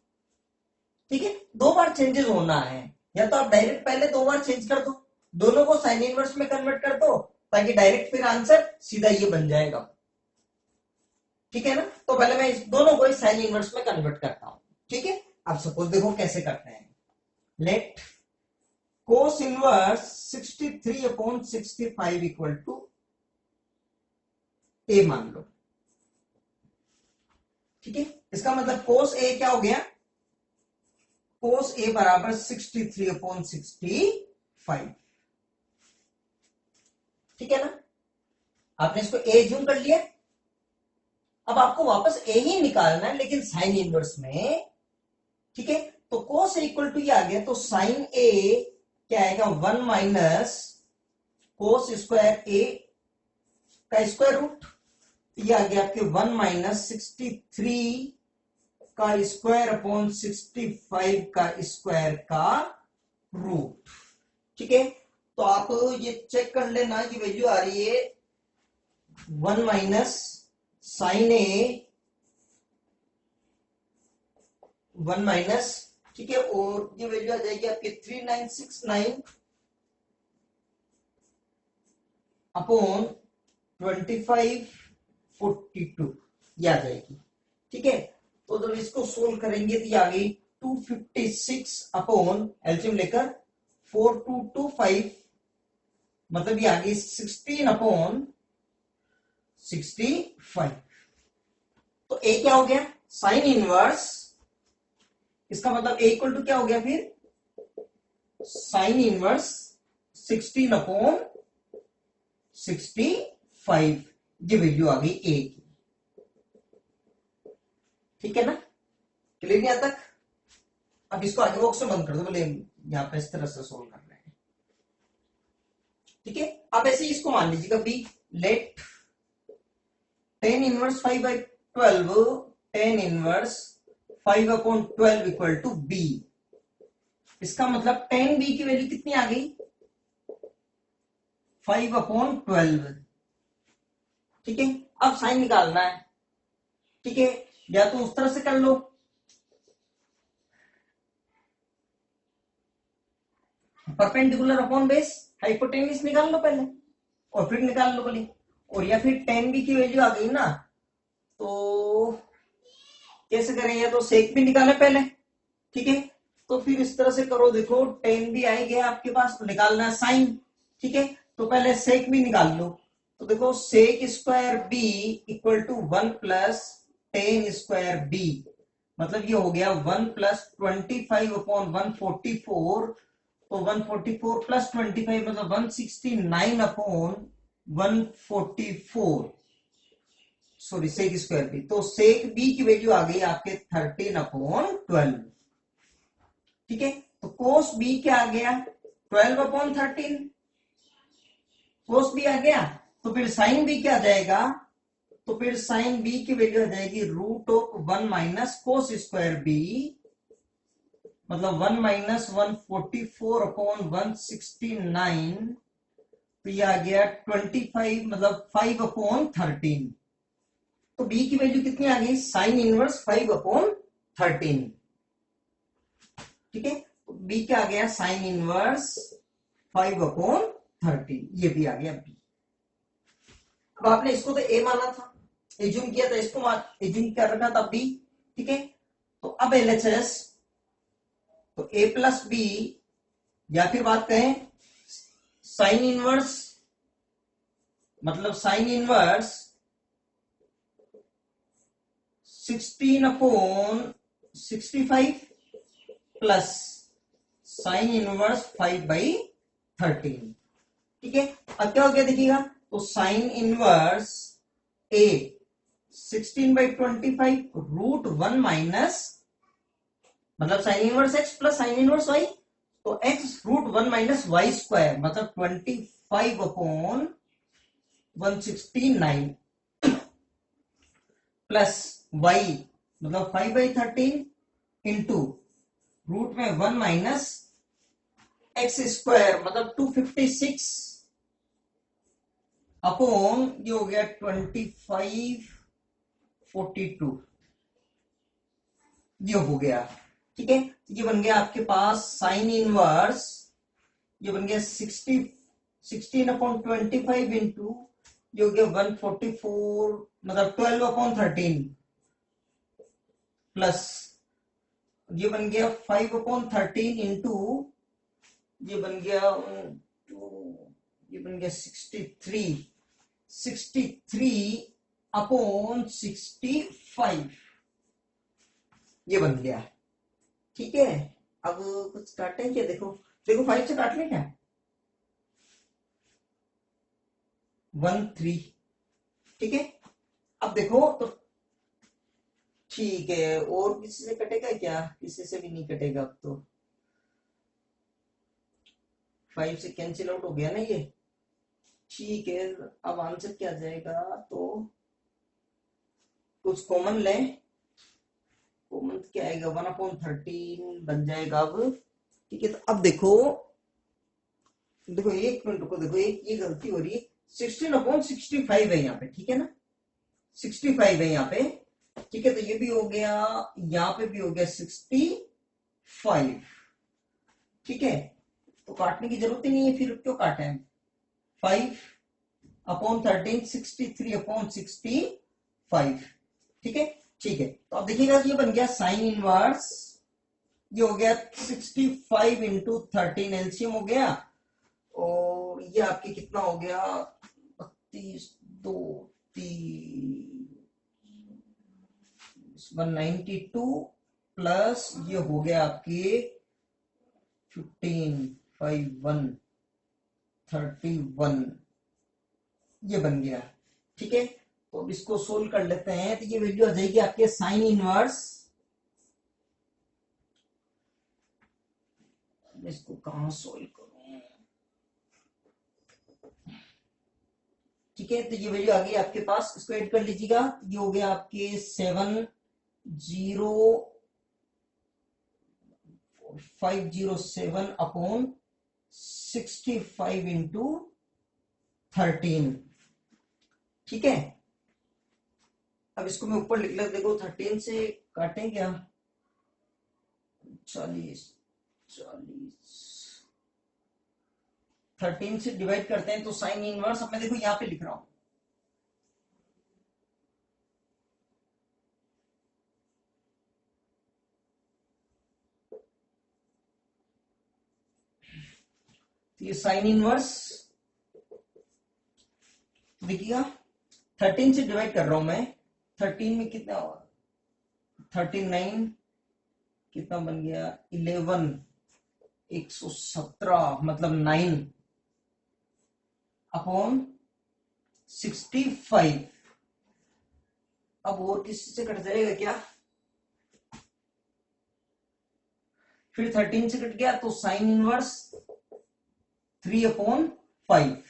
ठीक है, 2 बार चेंजेस होना है, या तो आप डायरेक्ट पहले 2 बार चेंज कर दो, दोनों को साइन इनवर्स में कन्वर्ट कर दो ताकि डायरेक्ट फिर आंसर सीधा ये बन जाएगा। ठीक है ना, तो पहले मैं इस दोनों को साइन इनवर्स में कन्वर्ट करता हूं। ठीक है, अब सपोज देखो कैसे करते हैं, let cos inverse 63/65 equal to A मान लो। ठीक है, इसका मतलब कोस ए क्या हो गया, कोस ए बराबर 63/65। ठीक है ना, आपने इसको ए जूम कर लिया, अब आपको वापस ए ही निकालना है लेकिन साइन इनवर्स में। ठीक है, तो कोस ए इक्वल टू ये आ गया, तो साइन ए क्या आएगा 1 माइनस कोस स्क्वायर ए का स्क्वायर रूट, ये आ गया आपके 1 माइनस 63 का स्क्वायर अपॉन 65 का स्क्वायर का रूट। ठीक है, तो आप ये चेक कर लेना, ये वैल्यू आ रही है 1 माइनस साइन ए 1 माइनस, ठीक है, और ये वैल्यू आ जाएगी आपकी 3969 अपॉन 2542, ये आ जाएगी। ठीक है, तो जब इसको सोल्व करेंगे तो ये आ गई 256 अपॉन एलसीएम लेकर 4225, मतलब ये आ गई 16 अपॉन 65। तो ए क्या हो गया, साइन इनवर्स, इसका मतलब ए इक्वल टू क्या हो गया फिर, साइन इनवर्स 16 अपॉन 65, ये वैल्यू आ गई ए की। ठीक है ना, क्लियर यहां तक। अब इसको आगे बॉक्स में बंद कर दो, बोले यहां पे इस तरह से सोल्व करना है। ठीक है, अब ऐसे इसको मान लीजिएगा b, let tan inverse 5/12 tan inverse 5/12 equal to b. इसका मतलब tan बी की वैल्यू कितनी आ गई, 5/12। ठीक है, अब साइन निकालना है। ठीक है, या तो उस तरह से कर लो, परपेंडिकुलर अपॉन बेस, हाइपोटेन्यूस निकाल लो पहले और फिर निकाल लो बोले, और या फिर tan बी की वैल्यू आ गई ना, तो कैसे करें, या तो सेक भी निकाले पहले। ठीक है, तो फिर इस तरह से करो, देखो tan भी आ गया आपके पास, तो निकालना है साइन। ठीक है, तो पहले सेक भी निकाल लो, तो देखो sec square b equal to 1 plus tan square b, मतलब ये हो गया 1 प्लस 25 अपॉन 144, तो 144 प्लस 25 मतलब 169 upon 144, sorry sec square b, तो सेक बी की वैल्यू आ गई आपके 13 अपॉन 12। ठीक है, तो कोस बी क्या आ गया, 12 अपॉन 13, कोस बी आ गया, तो फिर साइन बी क्या आ जाएगा, तो फिर साइन बी की वैल्यू आ जाएगी root of 1 minus cos square b, मतलब 1 माइनस 144 अपॉन 169, तो ये आ गया 25, मतलब 5 अपॉन 13। तो बी की वैल्यू कितनी आ गई, साइन इनवर्स 5 अपॉन 13। ठीक है, तो बी क्या आ गया, साइन इनवर्स 5 अपॉन 13, ये भी आ गया बी। अब आपने इसको तो ए माना था, एज्यूम किया था, इसको एज्यूम कर रखा था बी। ठीक है, तो अब एलएचएस, तो ए प्लस बी, या फिर बात कहें साइन इनवर्स, मतलब sine inverse 16 upon 65 plus sine inverse 5/13। ठीक है, अब क्या हो गया देखिएगा, तो sine inverse A 16/25 root 1 minus, मतलब sine inverse x plus sine inverse y, तो x root 1 minus y square, मतलब 25 अपॉन 169 प्लस वाई मतलब 5/13 इंटू रूट में 1 माइनस एक्स स्क्वायर, मतलब 256 अपॉन ये हो गया 2542, ये हो गया। ठीक है, ये बन गया आपके पास साइन इनवर्स, ये बन गया 16 अपॉन 25 इंटू ये हो गया 144, मतलब 12 अपॉन 13 प्लस ये बन गया 5 अपॉन 13 इंटू ये बन गया 63 अपॉन 65, ये बन गया। ठीक है, अब कुछ काटें क्या, देखो देखो 5 से काट लें क्या, 13। ठीक है, अब देखो तो ठीक है, और किसी से कटेगा क्या, किसी से भी नहीं कटेगा, अब तो 5 से कैंसिल आउट हो गया ना ये। ठीक है, अब आंसर क्या जाएगा, तो कुछ कॉमन लें, कॉमन क्या आएगा, 1/13 बन जाएगा अब। ठीक है, तो अब देखो देखो एक मिनट रुको, देखो एक ये गलती हो रही है, 16/65 है यहाँ पे। ठीक है ना, 65 है यहाँ पे, ठीक है, तो ये भी हो गया, यहां पे भी हो गया 65। ठीक है, तो काटने की जरूरत ही नहीं है, फिर क्यों काटे हैं। 5/13 63/65। ठीक है, ठीक है, तो अब देखिएगा ये बन गया साइन इनवर्स, ये हो गया 65 इंटू 13 एलसीएम हो गया, और ये आपके कितना हो गया 32 2 3 192 प्लस ये हो गया आपके 15 5 1 31, ये बन गया। ठीक है, तो अब इसको सोल्व कर लेते हैं, तो ये वैल्यू आ जाएगी आपके साइन इनवर्स, इसको कहां सोल्व करूं। ठीक है, तो ये वैल्यू आ गई आपके पास, इसको ऐड कर लीजिएगा, ये हो गया आपके 70507/65 इंटू 13। ठीक है, अब इसको मैं ऊपर लिख लेता, देखो 13 से काटें क्या, 40 13 से डिवाइड करते हैं तो साइन इनवर्स, अब मैं देखो यहां पे लिख रहा हूं, तो ये साइन इनवर्स देखिएगा 13 से डिवाइड कर रहा हूं मैं, 13 में कितना होगा 39, कितना बन गया 11 117 मतलब 9 अपॉन 65। अब और किसी से कट जाएगा क्या, फिर 13 से कट गया तो साइन इनवर्स 3/5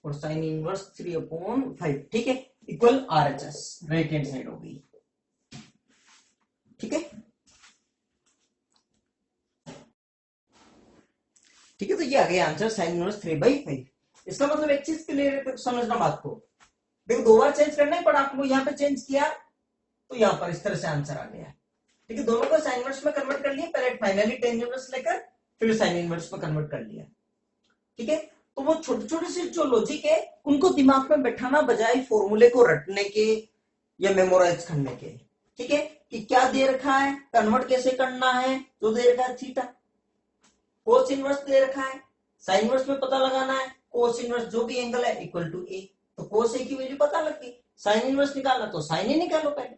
और साइन इनवर्स 3/5। ठीक है, equal RHS, right hand side हो गई। ठीक है, ठीक है, तो ये आ गया आंसर साइन इनवर्स 3/5। इसका मतलब एक चीज क्लियर समझना बात को, देखो 2 बार चेंज करना ही पड़ा आपको, यहां पे चेंज किया तो यहां पर इस तरह से आंसर आ गया। ठीक है, दोनों को साइन इनवर्स में कन्वर्ट कर लिया, पहले फाइनली टेन इनवर्स लेकर फिर साइन इनवर्स में कन्वर्ट कर लिया। ठीक है, तो वो छोटे छोटे से जो लॉजिक है उनको दिमाग में बैठाना बजाय फॉर्मूले को रटने के या मेमोराइज करने के। ठीक है, कि क्या दे रखा है, कन्वर्ट कैसे करना है, जो दे रखा है थीटा, कोस इनवर्स दे रखा है, साइन इनवर्स में पता लगाना है, कोस इनवर्स जो भी एंगल है इक्वल टू ए, तो कोस ए की वैल्यू पता लग गई, साइन इनवर्स निकालना तो साइन ही निकालो पहले।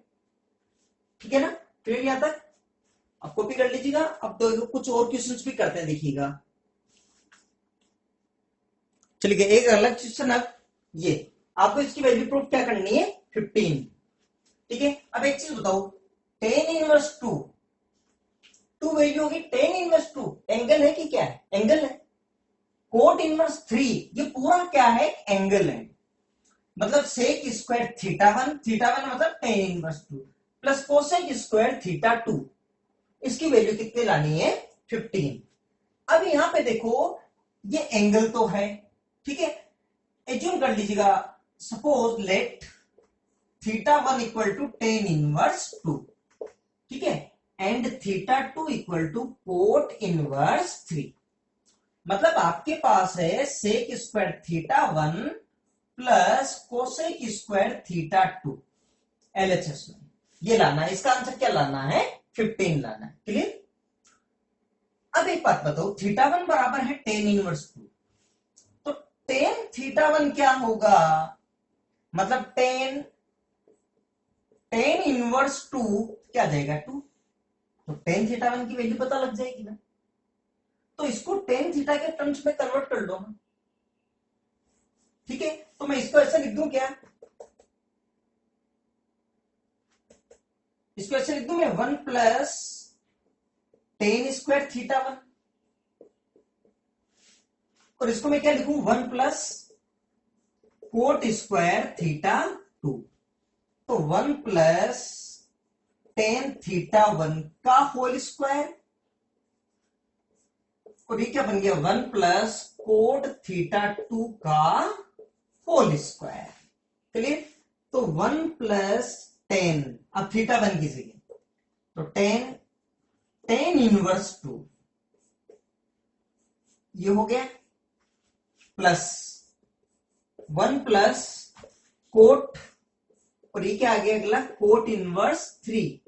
ठीक है ना, फिर यहां तक आप कॉपी कर लीजिएगा। अब तो कुछ और क्वेश्चंस भी करते हैं, देखिएगा। चलिए एक अलग क्वेश्चन, अब ये आपको इसकी वैल्यू प्रूफ क्या करनी है 15। ठीक है, अब एक चीज बताओ, टेन इनवर्स 2 वैल्यू होगी, टेन इनवर्स 2 एंगल है कि क्या है, एंगल है। कोट इनवर्स 3 ये पूरा क्या है, एंगल है, मतलब सेक स्क्वायर थीटा 1 मतलब ten inverse 2 plus cosec square theta 2, इसकी वैल्यू कितनी लानी है 15। अब यहां पे देखो ये एंगल तो है, ठीक है, एज्यूम कर लीजिएगा, suppose let θ1 equal to tan inverse 2, ठीक है, and θ2 equal to cot inverse 3। मतलब आपके पास है sec square θ1 plus cosec square θ2 LHS में, ये लाना है, इसका आंसर क्या लाना है 15 लाना है। क्लियर। अब एक बात बताओ, θ1 बराबर है टेन इनवर्स 2, तो टेन θ1 क्या होगा, मतलब टेन इनवर्स 2 क्या जाएगा 2, तो टेन θ1 की वैल्यू पता लग जाएगी ना, तो इसको टेन थीटा के टर्म्स में कन्वर्ट कर दो ना। ठीक है, तो मैं इसको ऐसे लिख दूं क्या, इसको ऐसे लिख दूं मैं 1 प्लस टेन स्क्वायर θ1, और इसको मैं क्या लिखूं 1 प्लस कोट स्क्वायर θ2, तो 1 प्लस टेन θ1 का होल स्क्वायर, और ये क्या बन गया 1 प्लस कोट θ2 का होल स्क्वायर। क्लियर। तो 1 प्लस 10, अब थीटा 1 की जगह, तो 10 इनवर्स 2 ये हो गया, प्लस 1 प्लस कोट, और ये क्या आ गया अगला, कोट इनवर्स 3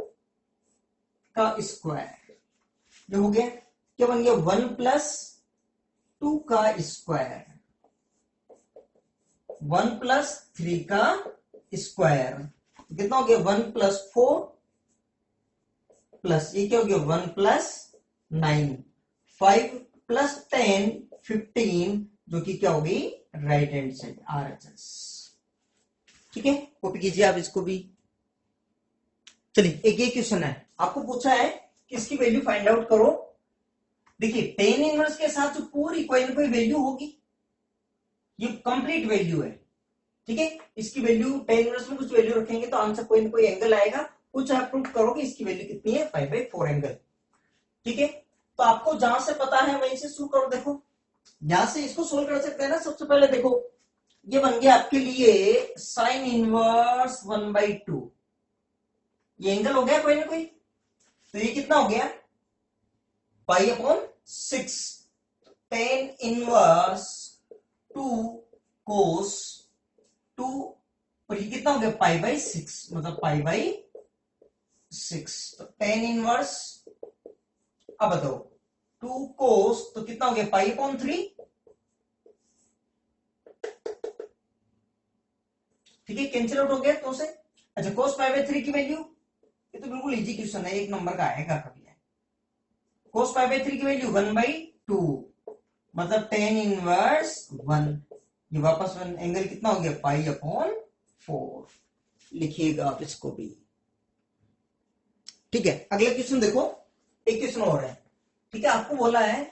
का स्क्वायर, ये हो गया, क्या बन गया, 1 प्लस 2 का स्क्वायर, 1 प्लस 3 का स्क्वायर, कितना हो गया, 1 प्लस 4 प्लस ये क्या हो गया, 1 प्लस 9, 5 प्लस 10 15, जो कि क्या होगी, राइट हैंड साइड RHS। ठीक है, कॉपी कीजिए आप इसको भी। चलिए एक ये क्वेश्चन है, आपको पूछा है कि इसकी वैल्यू फाइंड आउट करो। देखिए 10 इनवर्स के साथ जो पूरी कोई ना कोई वैल्यू होगी, ये कंप्लीट वैल्यू है। ठीक है, इसकी वैल्यू 10 इनवर्स में कुछ वैल्यू रखेंगे तो आंसर कोई ना कोई एंगल आएगा, कुछ आप प्रूव करोगे इसकी वैल्यू कितनी है, 5/4 एंगल। ठीक है, तो आपको जहां से पता है वहीं से शुरू करो। देखो यहां से इसको सोल्व कर सकते हैं ना। सबसे पहले देखो ये बन गया आपके लिए साइन इनवर्स 1/2, ये एंगल हो गया कोई ना कोई, तो ये कितना हो गया, π/6, 10 इनवर्स 2 कोस 2, और ये कितना हो गया, π/6, मतलब π/6, तो 10 इनवर्स, अब बताओ 2 कोस, तो कितना हो गया, π/3। ठीक है, कैंसिल आउट हो गया तो से। अच्छा कोस π/3 की वैल्यू, ये तो बिल्कुल इजी क्वेश्चन है, 1 नंबर का आएगा कभी। कोस π/3 की वैल्यू 1/2, मतलब 10 इनवर्स 1, ये वापस 1, एंगल कितना हो गया, π/4, लिखिएगा आप इसको भी। ठीक है, अगला क्वेश्चन देखो, एक क्वेश्चन और है। ठीक है, आपको बोला है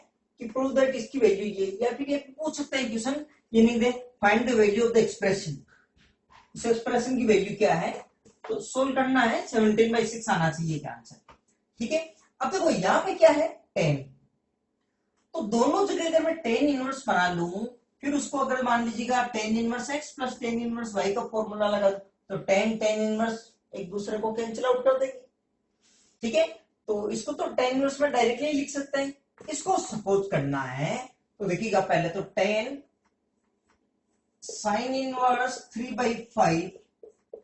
कि प्रूव दैट इसकी वैल्यू ये, या फिर ये पूछ सकते हैं क्वेश्चन, ये नहीं दे, find the value of the expression, इस एक्सप्रेशन की वैल्यू क्या है, तो सोल्व करना है, 17/6 आना चाहिए क्या आंसर। ठीक है, अब देखो यहां पे क्या है, 10, तो दोनों जगह अगर मैं 10 इनवर्स बना लूं, फिर उसको अगर मान लीजिएगा 10 inverse x plus 10 inverse y का फॉर्मूला लगा, तो 10 इनवर्स एक दूसरे को कैंसिल आउट कर देंगे। ठीक है, तो इसको तो 10 इनवर्स में डायरेक्टली लिख सकते हैं। इसको सपोज करना है तो देखिएगा, पहले तो 10 साइन इनवर्स 3/5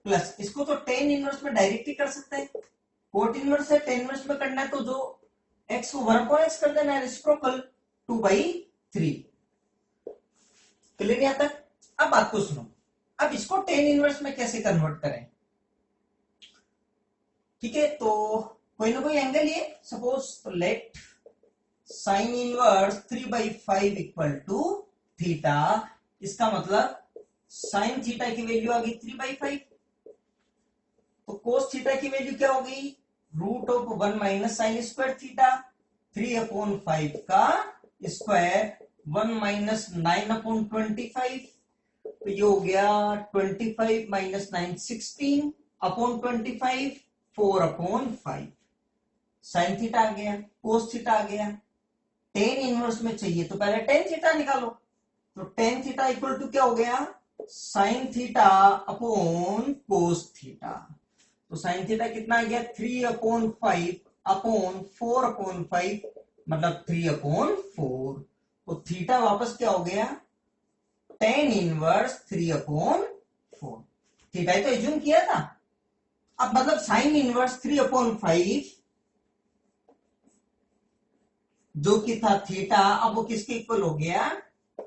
प्लस, इसको तो 10 इनवर्स में डायरेक्टली कर सकते हैं, कोट इनवर्स है 10 इनवर्स में करना है, तो जो x को 1/x कर देना है, रेसिप्रोकल 2/3। क्लियर यहाँ तक? अब बात को सुनो, अब इसको 10 इनवर्स में कैसे कन्वर्ट करें। ठीक है, तो कोई ना कोई एंगल, ये सपोज, तो let sine inverse 3/5 equal to theta, इसका मतलब साइन थीटा की वैल्यू आ गई 3/5, तो कोस थीटा की वैल्यू क्या हो गई, √1 माइनस साइन स्क्वायर थीटा, 3/5 का स्क्वायर, 1 माइनस 9/25, तो ये हो गया 25 माइनस 9 16/25, 4/5, साइन थीटा आ गया, कोस थीटा आ गया। 10 इनवर्स में चाहिए तो पहले टेन थीटा निकालो, तो टेन थीटा इक्वल टू क्या हो गया, sign theta upon cos theta, तो साइन थीटा कितना आ गया, 3/5/4/5, मतलब 3/4, तो थीटा वापस क्या हो गया, 10 इनवर्स 3/4, थीटा ही तो एज्यूम किया था। अब मतलब साइन इनवर्स 3/5 जो कि था थीटा, अब वो किसके इक्वल हो गया,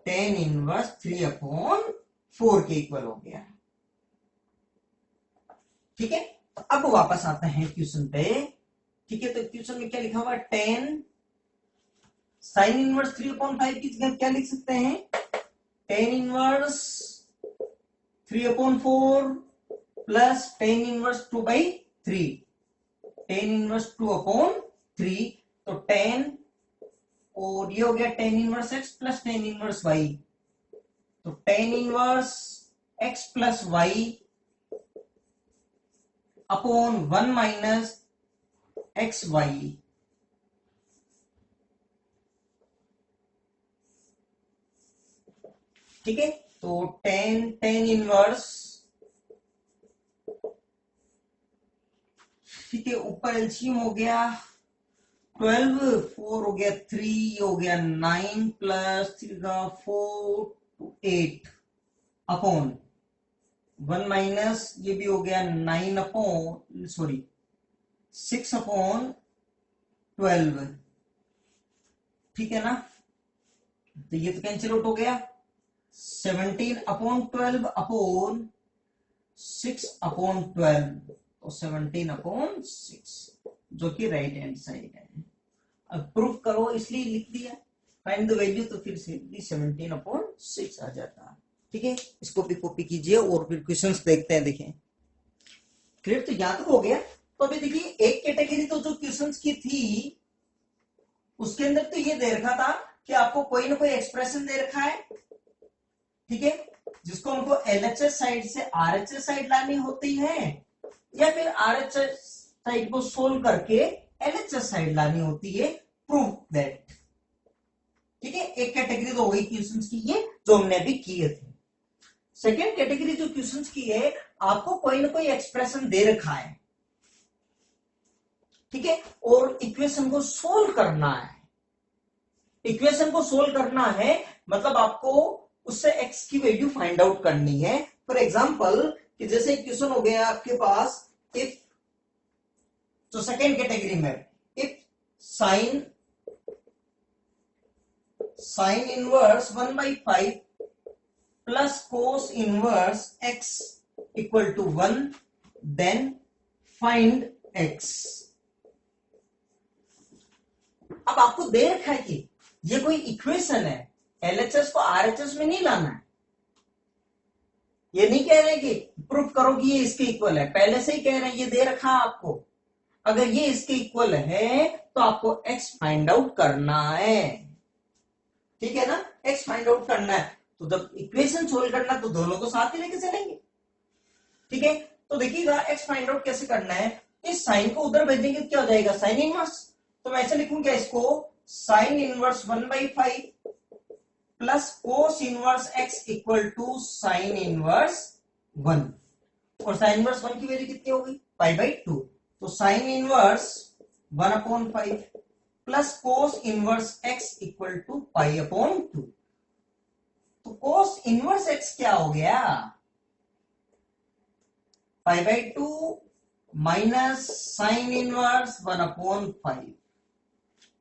10 इनवर्स 3/4 के इक्वल हो गया। ठीक है, तो अब वापस आते हैं क्वेश्चन पे। ठीक है, तो क्वेश्चन में क्या लिखा हुआ है, 10 साइन इनवर्स 3/5 की जगह क्या लिख सकते हैं, 10 इनवर्स 3/4 प्लस 10 इनवर्स 2/3, 10 इनवर्स 2/3, तो 10, और ये हो गया 10 inverse x plus 10 inverse y, तो 10 inverse x plus y upon 1 minus x y, ठीक है, तो 10 इनवर्स ठीक है, ऊपर एलसीएम हो गया 12, 4 हो गया 3, हो गया 9 प्लस 3 का 4 to 8 अपॉन 1 माइनस ये भी हो गया 9 अपॉन सॉरी 6 अपॉन 12, ठीक है ना। तो ये तो कैंसिल आउट हो गया 17 अपॉन 12 अपॉन 6 अपॉन 12, तो 17 अपॉन 6 जो कि राइट हैंड साइड है। अब प्रूफ करो इसलिए लिख दिया, फाइंड द वैल्यू, तो फिर सिंपली 17 अपॉन 6 आ जाता। ठीक है, इसको भी कॉपी कीजिए और फिर क्वेश्चंस देखते हैं। देखें क्लियर, तो यहां तक हो गया। तो अभी देखिए एक कैटेगरी तो जो क्वेश्चंस की थी उसके अंदर तो ये दे रखा था कि आपको कोई ना कोई एक्सप्रेशन दे रखा है, ठीक है, जिसको हमको एलएचएस साइड से आरएचएस साइड लानी होती है या फिर आरएचएस साइड को सोल्व करके एलएचएस साइड लानी होती है। प्रूव दैट, ठीक है। एक कैटेगरी तो वही क्वेश्चंस की है जो हमने अभी किए थे। सेकेंड कैटेगरी जो क्वेश्चंस की है, आपको कोई ना कोई एक्सप्रेशन दे रखा है, ठीक है, और इक्वेशन को सोल्व करना है। इक्वेशन को सोल्व करना है मतलब आपको उससे एक्स की वैल्यू फाइंड आउट करनी है। फॉर एग्जांपल कि जैसे क्वेश्चन हो गया आपके पास, इफ, तो सेकेंड कैटेगरी में if sine inverse 1/5 plus cos inverse x equal to 1, then find x। अब आपको दे रखा है कि ये कोई इक्वेशन है, एलएचएस को आरएचएस में नहीं लाना है। ये नहीं कह रहे कि प्रूफ करो कि ये इसके इक्वल है, पहले से ही कह रहे हैं ये दे रखा है आपको। अगर ये इसके इक्वल है तो आपको x फाइंड आउट करना है, ठीक है ना, x फाइंड आउट करना है। तो जब इक्वेशन सोल्व करना तो दोनों को साथ ही लेके चलेंगे, ठीक है। तो देखिएगा x फाइंड आउट कैसे करना है, इस साइन को उधर भेजेंगे तो क्या हो जाएगा, साइन इनवर्स। तो मैं ऐसे लिखूंगा इसको, sine inverse 1/5 plus cos inverse x equal to sine inverse 1, और साइन इनवर्स 1 की वैल्यू कितनी होगी, π/2। तो sine inverse 1/5 plus cos inverse x equal to π/2। तो कोस इनवर्स x क्या हो गया, π/2 माइनस साइन इनवर्स 1/5।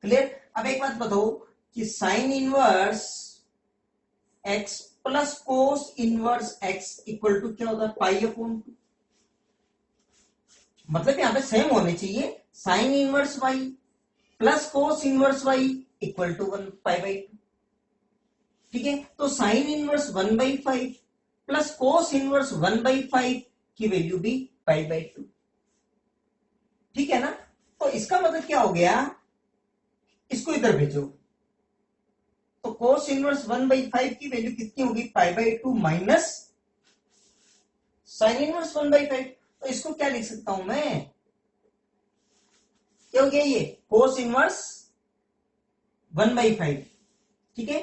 क्लियर। अब एक बात बताओ कि sine inverse x plus cos inverse x equal to क्या होता है, π/2। मतलब यहां पे सेम होने चाहिए, sine inverse y plus cos inverse y equal to 1 π/2, ठीक है। तो sine inverse 1/5 plus cos inverse 1/5 की वैल्यू भी π/2, ठीक है ना। तो इसका मतलब क्या हो गया, इसको इधर भेजो, तो कोस इनवर्स 1/5 की वैल्यू कितनी होगी, π/2 माइनस साइन इनवर्स 1/5। तो इसको क्या लिख सकता हूं मैं, क्या हो गया ये, कोस इनवर्स 1/5, ठीक है।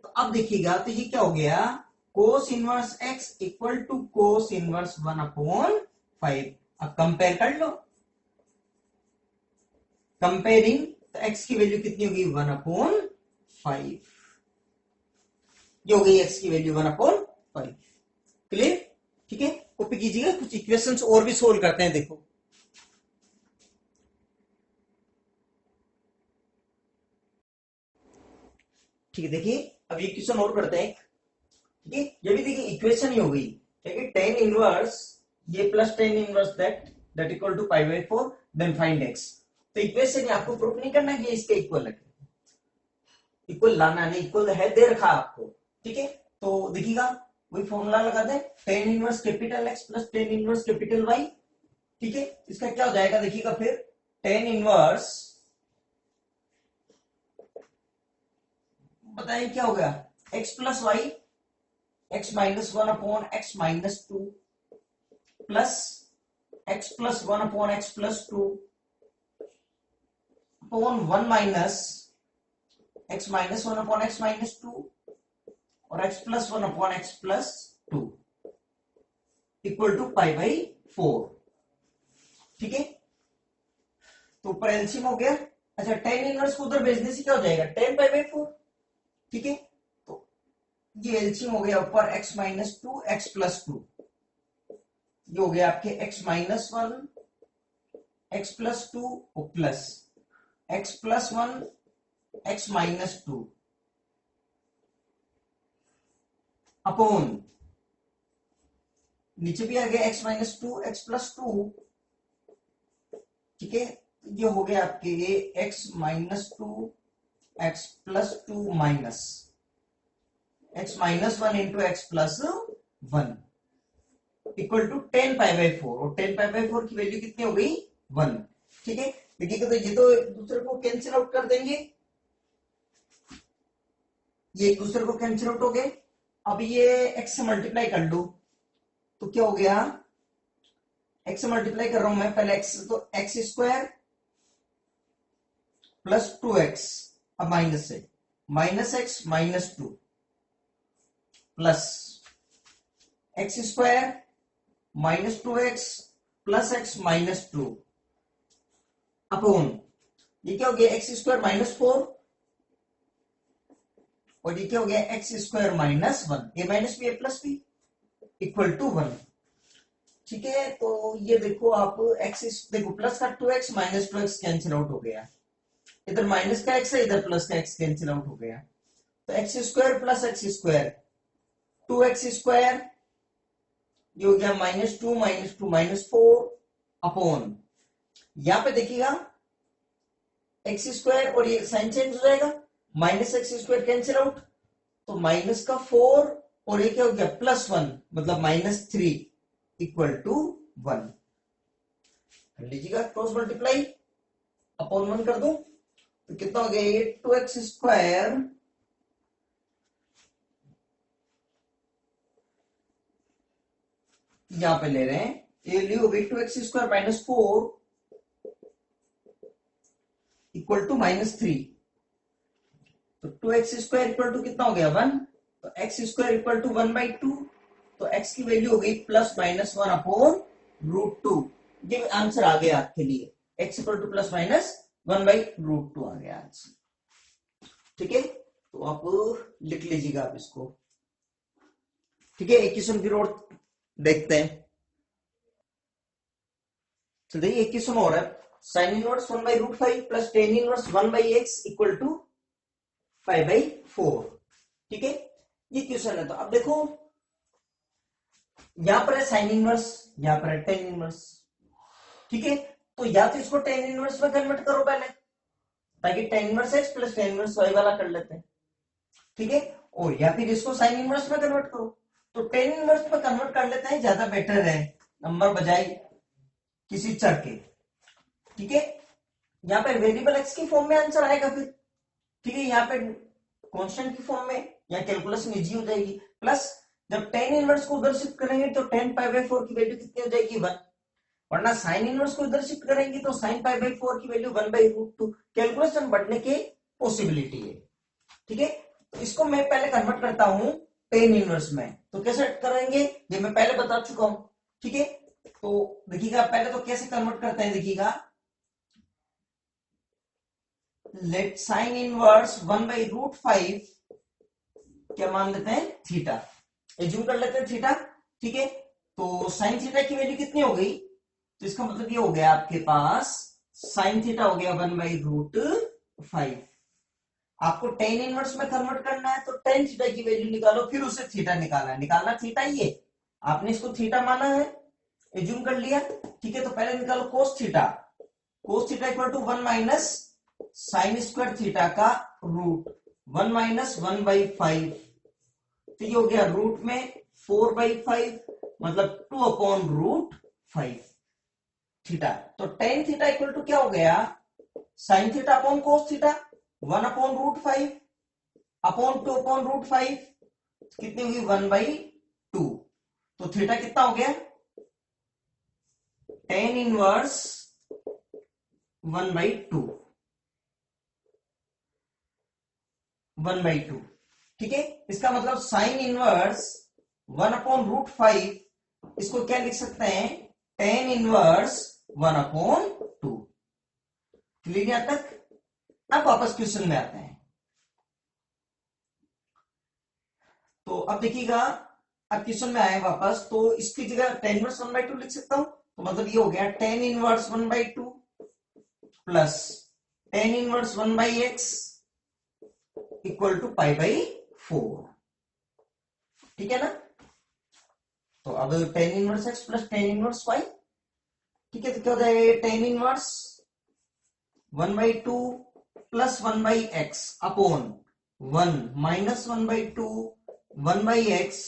तो अब देखिएगा तो ये क्या हो गया, cos inverse x equal to cos inverse 1/5। अब कंपेयर कर लो, कंपेयरिंग, तो x की वैल्यू कितनी होगी, 1/5, ये हो गई x की वैल्यू 1/5। क्लियर, ठीक है। कॉपी कीजिएगा, कुछ इक्वेशंस और भी सोल्व करते हैं। देखो ठीक है, देखिए अब ये क्वेश्चन और करते हैं, ठीक है। ये भी देखिए इक्वेशन ही हो गई, ठीक है, tan इनवर्स ये plus tan inverse that equal to π/4, then find x। तो इक्वेशन आपको प्रूफ नहीं करना कि इसके इक्वल है, इक्वल लाना नहीं, इक्वल है दे रखा आपको, ठीक है। तो देखिएगा वही फॉर्मूला लगा दे, tan inverse capital x plus tan inverse capital y, ठीक है। इसका क्या हो जाएगा, देखिएगा फिर tan इनवर्स, बताइए क्या हो गया, x plus y, x minus 1/x-2 plus x plus 1/x+2 upon 1 minus x minus 1/x-2 और x plus 1/x+2 equal to π/4, ठीक है। तो ऊपर एलसीएम हो गया। अच्छा, टेन इनवर्स को उधर भेजने से क्या हो जाएगा, 10 पाई/4। ठीक है, तो ये एलसीएम हो गया ऊपर x-2 x+2, ये हो गया आपके x-1 x+2 plus x+1 x-2 upon नीचे भी आ गया x-2 x+2। ठीक है, ये हो गया आपके x-2 x+2 minus x-1 into x+1 equal to 10 pi, और 10 पाई/4 की वैल्यू कितनी हो गई, 1। ठीक है, देखिएगा तो ये तो एक दूसरे को कैंसिल आउट कर देंगे, ये एक दूसरे को कैंसिल आउट हो गए। अब ये x से मल्टीप्लाई कर लो तो क्या हो गया, x से मल्टीप्लाई कर रहा हूं मैं पहले, x तो x² प्लस 2x, अब माइनस से -x-2 plus x² -2x plus x-2 upon ये क्या हो गया, x² -4 और ये क्या हो गया, x² -1, a minus b a plus b equal to 1। ठीक है, तो ये देखो आप देखो प्लस का 2x -2x कैंसिल आउट हो गया, इधर माइनस का x है, इधर प्लस का x कैंसिल आउट हो गया, तो x² प्लस x², 2x², ये हो गया -2 -4 अपॉन, यहां पे देखिएगा x² और ये साइन चेंज हो जाएगा, -x² कैंसिल आउट, तो माइनस का 4 और ये क्या हो गया, +1 मतलब -3 इक्वल टू 1। कर लीजिएगा क्रॉस मल्टीप्लाई, अपॉन 1 कर दो तो कितना हो गया, ये 2x² यहां पे ले रहे हैं, ये ली हो गई 2x² -4 इक्वल टू -3, तो 2x² इक्वल टू कितना हो गया, 1, तो x² इक्वल टू 1/2, तो x की वैल्यू हो गई +-1 अपॉन √2। ये आंसर आ गया आपके लिए, x इक्वल टू +-1/√2 आ गया आंसर। ठीक है, तो आप लिख लीजिएगा आप इसको। ठीक है, एक क्वेश्चन फिर और देखते हैं। तो देखिए एक क्वेश्चन और है, sin inverse 1/√5 plus tan inverse 1/x equal to 5/4। ठीक है, ये क्वेश्चन है। तो अब देखो यहां पर है साइन इनवर्स, यहां पर है टेन इनवर्स। ठीक है, तो या तो इसको टेन इनवर्स में कन्वर्ट करो पहले, ताकि ten inverse x plus tan inverse y वाला कर लेते हैं। ठीक है, और या फिर इसको साइन इनवर्स में कन्वर्ट करो, तो टेन इनवर्स में कन्वर्ट कर लेते हैं, ज्यादा बेटर है नंबर बजाय किसी चर के। ठीक है, यहां पर वेरिएबल x की फॉर्म में आंसर आएगा फिर। ठीक है, यहाँ पे कांस्टेंट की फॉर्म में, यहाँ कैलकुलेशन इजी हो जाएगी। प्लस जब टेन इनवर्स को उधर शिफ्ट करेंगे तो 10 पाई/4 की वैल्यू कितनी हो जाएगी, 1, वरना साइन इनवर्स को इधर शिफ्ट करेंगे तो साइन पाई/4 की वैल्यू 1/√2, कैलकुलेशन बढ़ने की पॉसिबिलिटी है। ठीक है, तो इसको मैं पहले कन्वर्ट करता हूं टेन इनवर्स में, तो कैसे करेंगे ये मैं पहले बता चुका हूं। ठीक है, तो देखिएगा पहले तो कैसे कन्वर्ट करते हैं, देखिएगा लेट साइन इनवर्स 1/√5 क्या मान लेते हैं, थीटा, एज्यूम कर लेते हैं थीटा। ठीक है, तो साइन थीटा की वैल्यू कितनी हो गई, तो इसका मतलब ये हो गया आपके पास साइन थीटा हो गया 1/√5। आपको टेन इनवर्स में कन्वर्ट करना है तो टेन थीटा की वैल्यू निकालो, फिर उसे थीटा निकालना है, निकालना थीटा ही है, आपने इसको थीटा माना है, एज्यूम कर लिया। ठीक है, तो पहले निकालो cos theta, cos theta equal to 1 minus sine square theta का रूट, 1 माइनस 1/5, तो ये हो गया रूट में 4/5 मतलब 2/√5 थीटा। तो टेन थीटा इक्वल टू क्या हो गया, sign theta upon cos theta, 1/√5 upon 2/√5 कितनी होगी, 1/2, तो थीटा कितना हो गया, टेन इनवर्स 1/2, 1/2। ठीक है, इसका मतलब साइन इनवर्स 1/√5, इसको क्या लिख सकते हैं, टेन इनवर्स 1/2। क्लियर यहां तक? अब वापस क्वेश्चन में आते हैं। तो अब देखिएगा, अब क्वेश्चन में आए वापस, तो इसकी जगह टेन इनवर्स 1/2 लिख सकता हूं। तो मतलब ये हो गया tan inverse 1/2 plus tan inverse 1/x equal to π/4। ठीक है ना? तो अब tan inverse x plus tan inverse y, ठीक है, तो क्या हो जाएगा, tan inverse 1/2 plus 1/x upon 1 minus 1/2 1/x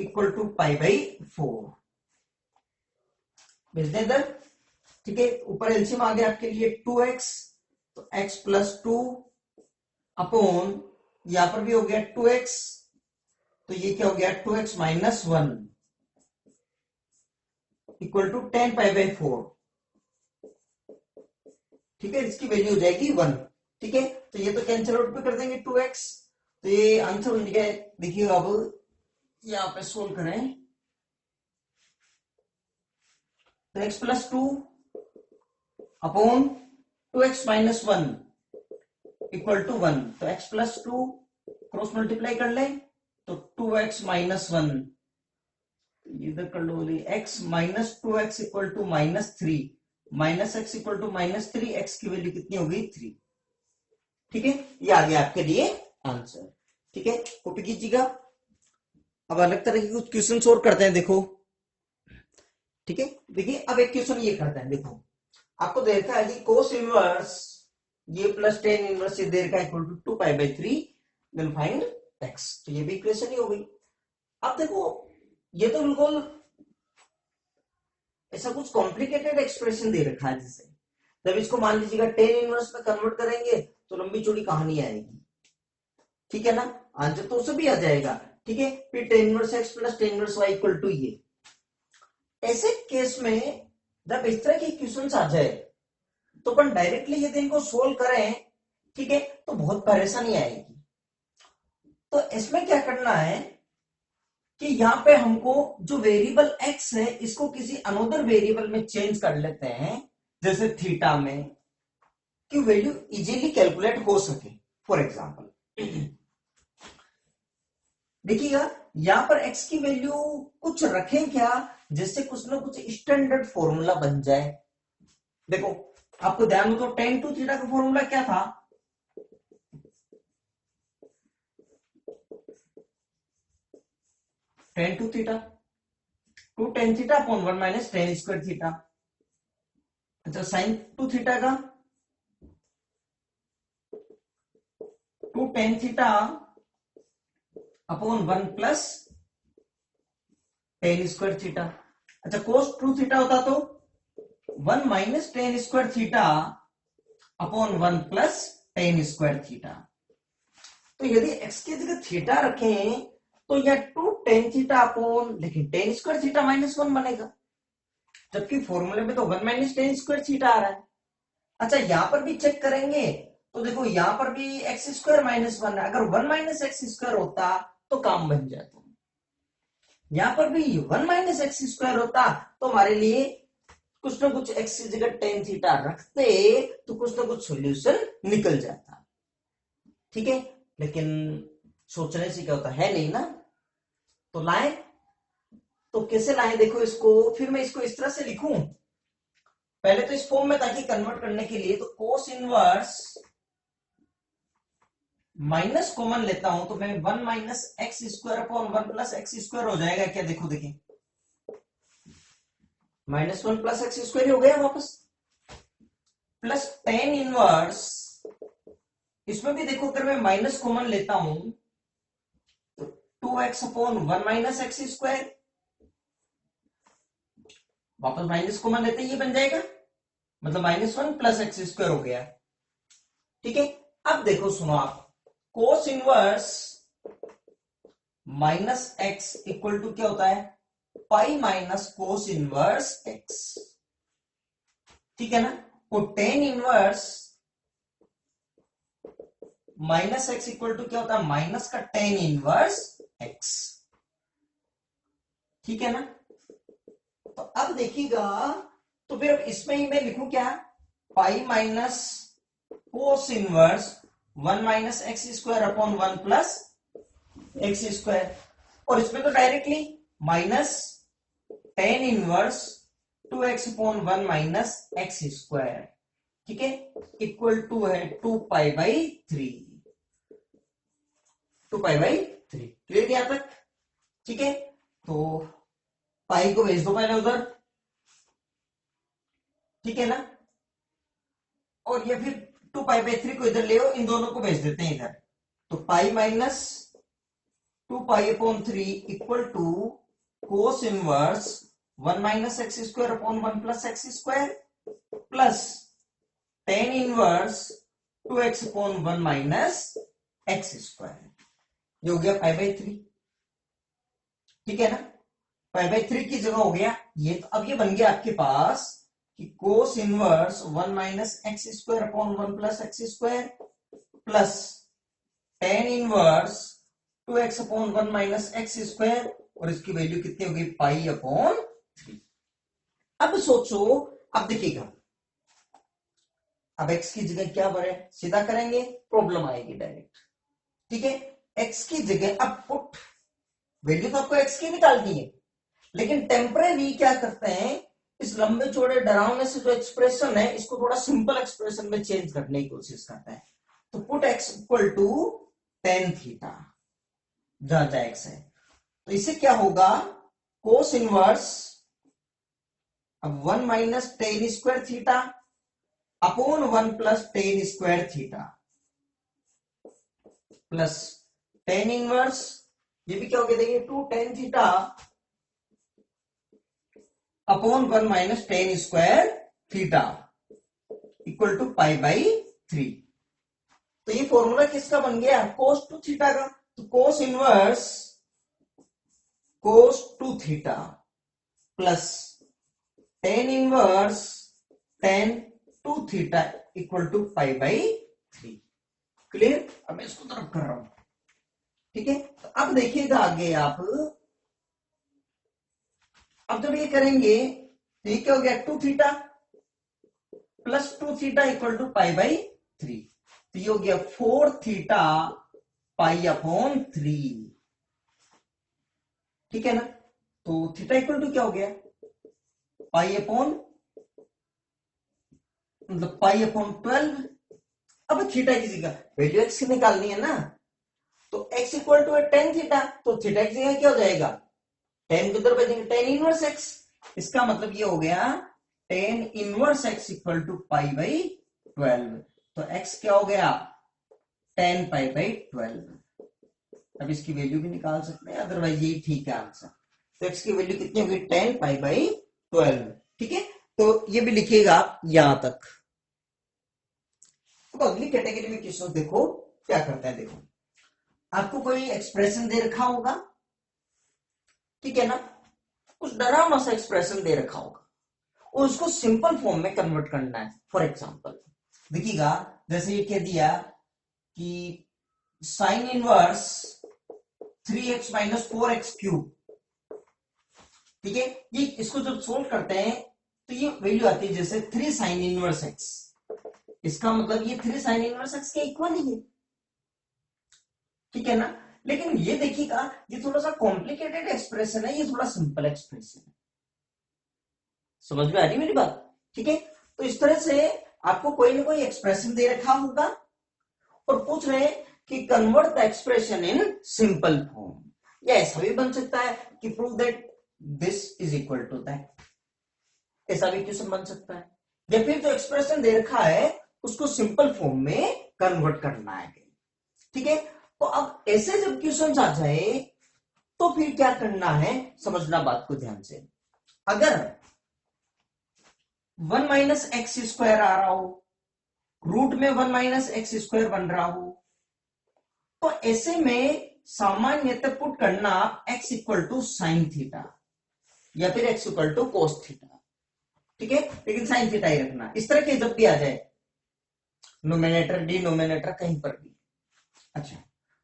equal to π/4। भेज दें इधर। ठीक है, ऊपर एलसीएम आ गया आपके लिए 2x, तो x प्लस 2 अपॉन यहां पर भी हो गया 2x, तो ये क्या हो गया 2x माइनस 1 इक्वल टू 10 π/4। ठीक है, इसकी वैल्यू हो जाएगी 1। ठीक है, तो ये तो कैंसिल आउट पे कर देंगे 2x, तो ये आंसर बन गया। देखिए अब यहां पे सोल्व करें, तो x plus 2 upon 2x minus 1 equal to 1, तो x प्लस 2 क्रॉस मल्टीप्लाई कर ले, तो 2x माइनस 1 इधर कर लो, x minus 2x equal to minus 3, minus x equal to minus 3, x की वैल्यू कितनी हो गई 3। ठीक है, ये आ गया आपके लिए आंसर। ठीक है, कॉपी कीजिएगा। अब अलग तरह के कुछ क्वेश्चन और करते हैं, देखो। ठीक है, देखिए अब एक क्वेश्चन ये करते हैं, देखो आपको दे रखा है कि कोस इनवर्स ये प्लस टेन इनवर्स ये दे रखा है equal to 2π/3, then find x। तो ये भी इक्वेशन ही हो गई। अब देखो ये तो बिल्कुल ऐसा कुछ कॉम्प्लिकेटेड एक्सप्रेशन दे रखा है, जिसे जब इसको मान लीजिएगा टेन इनवर्स में कन्वर्ट करेंगे तो लंबी चौड़ी कहानी आएगी। ठीक है ना, आंसर तो उसे भी आ जाएगा। ठीक है, फिर tan inverse x plus tan inverse y equal to ये। ऐसे केस में जब इस तरह के क्वेश्चंस आ जाए तो अपन डायरेक्टली यदि इनको सोल्व करें, ठीक है, तो बहुत परेशानी आएगी। तो इसमें क्या करना है कि यहां पे हमको जो वेरिएबल x है इसको किसी अनदर वेरिएबल में चेंज कर लेते हैं, जैसे थीटा में, कि वैल्यू इजीली कैलकुलेट हो सके। फॉर एग्जांपल देखिएगा यहां पर x की वैल्यू कुछ रखें क्या, जिससे कुछ ना कुछ स्टैंडर्ड फॉर्मूला बन जाए। देखो आपको ध्यान हो तो tan टू थीटा का फॉर्मूला क्या था, tan two theta 2 tan theta upon 1 minus tan square theta. अच्छा, sin टू थीटा का 2 tan theta upon 1 plus tan square theta. अच्छा, cos टू थीटा होता तो 1 minus tan square theta upon 1 plus tan square theta. तो यदि x की जगह theta रखें तो यह 2 tan थीटा अपॉन, लेकिन tan स्क्वायर थीटा माइनस 1 बनेगा, जबकि फॉर्मूले में तो 1 माइनस tan स्क्वायर थीटा आ रहा है। अच्छा, यहां पर भी चेक करेंगे तो देखो यहां पर भी एक्स स्क्वायर माइनस 1 है, अगर 1 माइनस एक्स स्क्वायर होता तो काम बन जाता। यहां पर भी 1 माइनस एक्स स्क्वायर होता तो हमारे लिए कुछ ना कुछ एक्स की जगह टेन थीटा रखते तो कुछ ना कुछ सॉल्यूशन निकल जाता। ठीक है, लेकिन सोचने से क्या होता है नहीं ना, तो लाए, तो कैसे लाए, देखो इसको फिर मैं इसको इस तरह से लिखूं, पहले तो इस फॉर्म में, ताकि कन्वर्ट करने के लिए, तो कोस इनवर्स माइनस कॉमन लेता हूं तो मैं 1 minus x square upon 1 plus x square हो जाएगा क्या, देखो देखिए माइनस 1 प्लस एक्स स्क्वायर ही हो गया वापस, प्लस टेन इनवर्स, इसमें भी देखो अगर मैं माइनस कॉमन लेता हूं तो 2x upon 1 minus x square, वापस माइनस कॉमन लेते ये बन जाएगा, मतलब माइनस 1 प्लस एक्स स्क्वायर हो गया। ठीक है, अब देखो सुनो आप, cos inverse minus x equal to क्या होता है, pi minus cos inverse x. ठीक है ना, तो tan inverse minus x equal to क्या होता है, माइनस का टेन इनवर्स एक्स। ठीक है ना, तो अब देखिएगा, तो फिर इसमें ही मैं लिखूं क्या, पाई minus cos inverse 1 minus x square upon 1 plus x square, और इसमें तो directly minus ten inverse 2x upon 1 minus x square, ठीक है, इक्वल टू है 2 पाई बाई 3, 2 पाई बाई 3। क्लियर यहां तक? ठीक है, तो पाई को भेज दो पहले उधर, ठीक है ना, और ये फिर 2 पाई बाई 3 को इधर ले आओ, इन दोनों को भेज देते हैं इधर, तो pi minus 2 pi upon 3 equal to cos inverse 1 minus x square upon 1 plus x square plus tan inverse 2x upon 1 minus x square, ये हो गया पाई बाई 3, ठीक है ना, पाई बाई 3 की जगह हो गया ये, तो अब ये बन गया आपके पास कि cos inverse 1 minus x square upon 1 plus x square plus tan inverse 2x upon 1 minus x square, और इसकी वैल्यू कितनी होगी पाई अपॉन 3। अब सोचो, अब देखिएगा, अब x की जगह क्या भरे, सीधा करेंगे प्रॉब्लम आएगी डायरेक्ट, ठीक है, x की जगह अब पुट वैल्यू तो आपको x की निकालनी है, लेकिन टेम्परेरी क्या करते हैं, इस लंबे चौड़े डरावने से जो एक्सप्रेशन है इसको थोड़ा सिंपल एक्सप्रेशन में चेंज करने की कोशिश करता है, तो put x equal to tan theta, जहां जहां x है, तो इससे क्या होगा, कोस इनवर्स अब 1 minus tan square theta upon 1 plus tan square theta plus tan inverse, ये भी क्या हो गया देखिए 2 tan theta upon 1 minus tan square theta equal to pi by 3। तो ये फॉर्मूला किसका बन गया, कोस टू थीटा का, तो cos inverse cos two theta plus tan inverse tan two theta equal to pi by 3। Clear? अब मैं इसको तरफ कर रहा हूं, ठीक है, तो अब देखिएगा आगे आप, अब जब ये करेंगे तो ये क्या हो गया 2 theta plus 2 theta equal to pi by 3, तो ये हो गया 4 थीटा पाई अपॉन 3, ठीक है ना, तो थीटा इक्वल टू क्या हो गया पाई अपॉन, मतलब पाई अपॉन 12। अब थीटा की जगह वैल्यू एक्स की निकालनी है ना, तो x इक्वल टू है टेन थीटा, तो थीटा की जगह क्या हो जाएगा, टेन किधर भेजेंगे, टेन इनवर्स x, इसका मतलब ये हो गया tan inverse x equal to pi by 12, तो x क्या हो गया 10 पाई बाई 12। अब इसकी वैल्यू भी निकाल सकते हैं, अदरवाइज यही ठीक है आंसर, तो x की वैल्यू कितनी होगी 10 पाई बाई 12, ठीक है, तो ये भी लिखिएगा आप यहां तक। अब अगली कैटेगरी में क्वेश्चन देखो क्या करता है, देखो आपको कोई एक्सप्रेशन दे रखा होगा, ठीक है ना, कुछ डरावना सा एक्सप्रेशन दे रखा होगा और उसको सिंपल फॉर्म में कन्वर्ट करना है। फॉर एग्जांपल देखिएगा, जैसे ये कह दिया कि sine inverse 3x minus 4x cube, ठीक है, ये इसको जब सोल्व करते हैं तो ये वैल्यू आती है जैसे 3 साइन इनवर्स x, इसका मतलब ये 3 साइन इनवर्स x के इक्वल ही है, ठीक है ना, लेकिन ये देखिएगा ये थोड़ा सा कॉम्प्लिकेटेड एक्सप्रेशन है, ये थोड़ा सिंपल एक्सप्रेशन है, समझ में आ रही मेरी बात, ठीक है, तो इस तरह से आपको कोई ना कोई एक्सप्रेशन दे रखा होगा और पूछ रहे हैं कि convert the expression in simple form, या ऐसा भी बन सकता है कि prove that this is equal to that, ऐसा भी क्वेश्चन बन सकता है, या फिर जो एक्सप्रेशन दे रखा है उसको सिंपल फॉर्म में कन्वर्ट करना है, ठीक है, तो अब ऐसे जब क्वेश्चन आ जाए तो फिर क्या करना है, समझना बात को ध्यान से, अगर 1 माइनस एक्स स्क्वायर आ रहा हो, रूट में 1 माइनस एक्स स्क्वायर बन रहा हो, तो ऐसे में सामान्यतः पुट करना x equal to sine theta या फिर x equal to cos theta, ठीक है, लेकिन साइन थीटा ही रखना, इस तरह के जब भी आ जाए नोमिनेटर डिनोमिनेटर कहीं पर भी। अच्छा,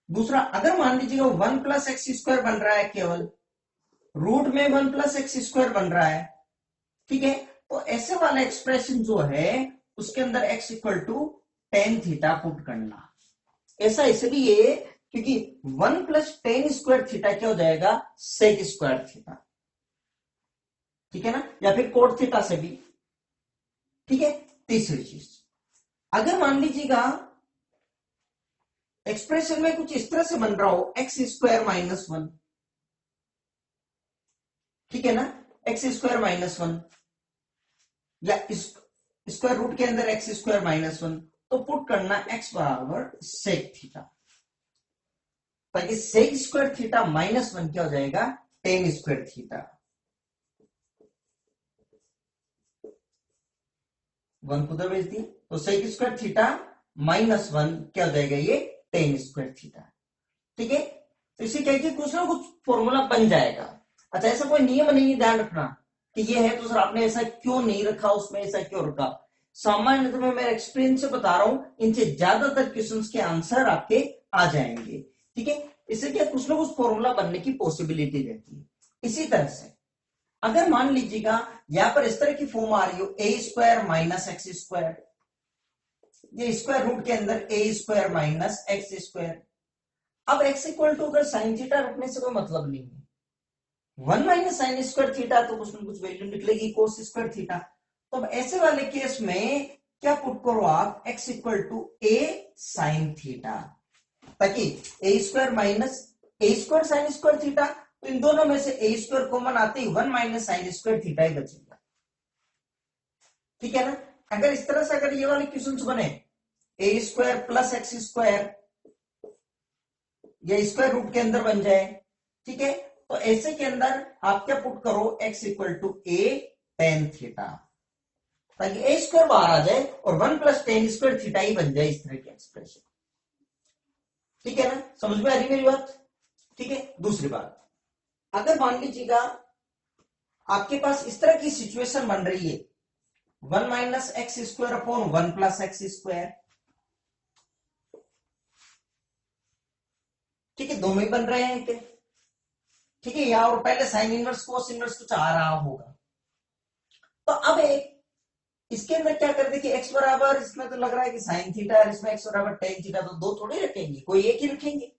दूसरा, अगर मान लीजिएगा 1 प्लस एक्स स्क्वायर बन रहा है, केवल रूट में 1 प्लस एक्स स्क्वायर बन रहा है, ठीक है, तो ऐसे वाला एक्सप्रेशन जो है उसके अंदर x equal to tan theta put करना। ऐसा इसलिए क्योंकि 1 प्लस टेन स्क्वायर थीटा क्या हो जाएगा, सेक स्क्वायर थीटा, ठीक है ना, या फिर कोट थीटा से भी, ठीक है। तीसरी चीज, अगर मान लीजिएगा एक्सप्रेशन में कुछ इस तरह से बन रहा हो एक्स स्क्वायर माइनस वन, ठीक है ना, एक्स स्क्वायर माइनस वन, या स्क्वायर रूट के अंदर एक्स स्क्वायर माइनस वन, तो पुट करना एक्स बराबर सेक थीटा, ताकि sec square theta minus one क्या हो जाएगा, टेन स्क्वायर थीटा। वन को उधर भेज दिया, तो sec square theta minus one क्या हो जाएगा, ये टेन स्क्वायर थीटा, ठीक है। तो इसे कह के कुछ ना कुछ फॉर्मूला बन जाएगा। अच्छा, ऐसा कोई नियम नहीं है, ध्यान रखना कि ये है तो सर आपने ऐसा क्यों नहीं रखा, उसमें ऐसा क्यों रखा। सामान्यतः मैं मेरे एक्सपीरियंस से बता रहा हूं, इनसे ज्यादातर क्वेश्चंस के आंसर आपके आ जाएंगे, ठीक है। इससे क्या कुछ ना कुछ फॉर्मूला बनने की पॉसिबिलिटी रहती है। इसी तरह से अगर मान लीजिएगा यहां पर इस तरह की फॉर्म आ रही हो, ए स्क्वायर माइनस एक्स स्क्वायर, ये स्क्वायर रूट के अंदर ए स्क्वायर माइनस एक्स स्क्वायर। अब एक्स इक्वल टू अगर साइन थीटा रखने से कोई मतलब नहीं है, one minus sine square theta तो कुछ ना कुछ वैल्यू निकलेगी कोस स्क्वायर थीटा। तो अब ऐसे वाले केस में क्या पुट करो आप, x equal to a sine theta, ताकि a square minus a square sine square theta, तो इन दोनों में से ए स्क्वायर कॉमन आते ही one minus sine square theta ही बचेगा, ठीक है ना। अगर इस तरह से अगर ये वाले क्वेश्चंस बने, ए स्क्वायर प्लस एक्स स्क्वायर, या स्क्वायर रूट के अंदर बन जाए, ठीक है, तो ऐसे के अंदर आप क्या पुट करो, x equal to a tan theta, ताकि ए स्क्वायर बाहर आ जाए और one plus tan square theta ही बन जाए, इस तरह की एक्सप्रेशन, ठीक है ना। समझ में आ रही मेरी बात, ठीक है। दूसरी बात, अगर मान लीजिएगा आपके पास इस तरह की सिचुएशन बन रही है, one minus x square upon one plus x square, ठीक है, दो में बन रहे हैं क्या, ठीक है, यहां और पहले साइन इनवर्स कोस इनवर्स कुछ आ रहा होगा। तो अब एक इसके अंदर क्या कर दे कि एक्स बराबर, इसमें तो लग रहा है कि साइन थीटा है, इसमें एक्स बराबर टेन थीटा, तो दो थोड़ी रखेंगे, कोई एक ही रखेंगे,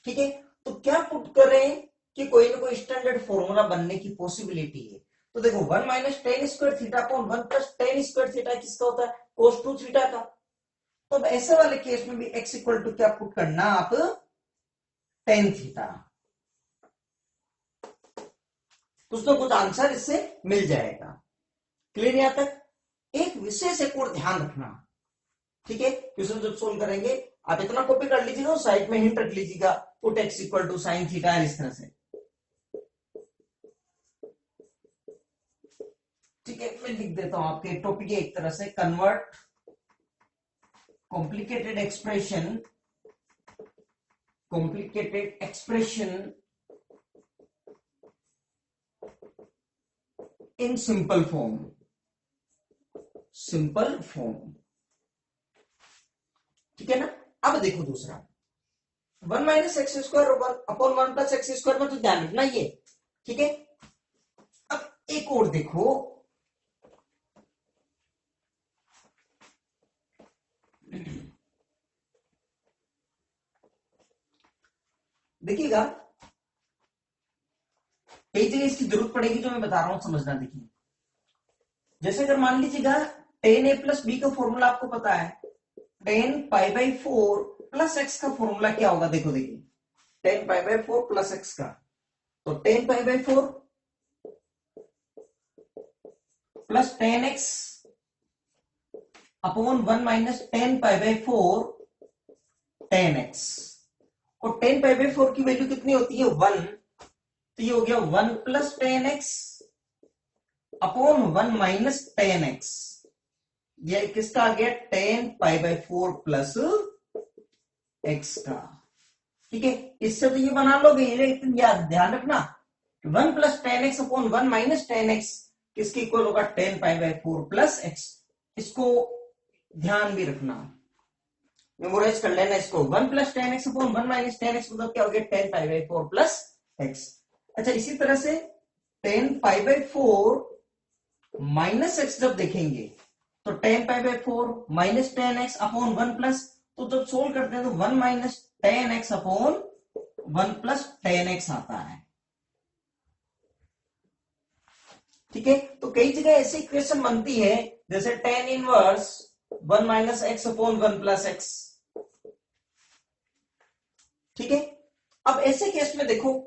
ठीक है। तो क्या पुट करें कि कोई ना कोई स्टैंडर्ड फॉर्मूला बनने की पॉसिबिलिटी है। तो देखो, one minus tan square theta upon one plus tan square theta किसका होता है, कोस टू थीटा का। तो अब ऐसे वाले केस में भी एक्स इक्वल टू क्या पुट करना आप, टेन थीटा, कुछ ना कुछ आंसर इससे मिल जाएगा। क्लियर यहां तक। एक विशेष एक और ध्यान रखना, ठीक है, क्वेश्चन जब सोल्व करेंगे आप इतना कॉपी कर लीजिएगा, साइड में हिंट रख लीजिएगा, put x equal to sine theta, इस तरह से, ठीक है। मैं लिख देता हूं आपके टॉपिक एक तरह से, convert complicated expression in simple form, ठीक है ना। अब देखो दूसरा, one minus x square upon one plus x square में तो ध्यान रखना ये, ठीक है। अब एक और देखो, देखिएगा कई जगह इसकी जरूरत पड़ेगी, जो मैं बता रहा हूं समझना। देखिए, जैसे अगर मान लीजिएगा टेन ए प्लस बी का फॉर्मूला आपको पता है, ten pi by four plus x का फॉर्मूला क्या होगा, देखो देखिए, ten pi by four plus x का, तो ten pi by four plus ten x upon one minus ten pi by four ten x, और टेन पाई बाई फोर की value कितनी होती है, वन, तो ये हो गया one plus ten x upon one minus ten x, ये किसका आ गया, tan pi by four plus x का, ठीक है। इससे तो ये बना लोगे, लेकिन ध्यान रखना, one plus ten x upon one minus ten x किसके इक्वल होगा, ten pi by four plus x. इसको ध्यान भी रखना, मेमोराइज कर लेना इसको, one plus ten x upon one minus ten x मतलब क्या हो गया, tan pi by four plus x. अच्छा, इसी तरह से ten pi by four minus x जब देखेंगे तो ten pi by 4 minus ten x upon 1 plus, तो जब सोल्व करते हैं तो 1 minus ten x upon 1 plus ten x आता है। ठीक है, तो कई जगह ऐसी इक्वेशन बनती है जैसे ten inverse 1 minus x upon 1 plus x. ठीक है, अब ऐसे केस में देखो,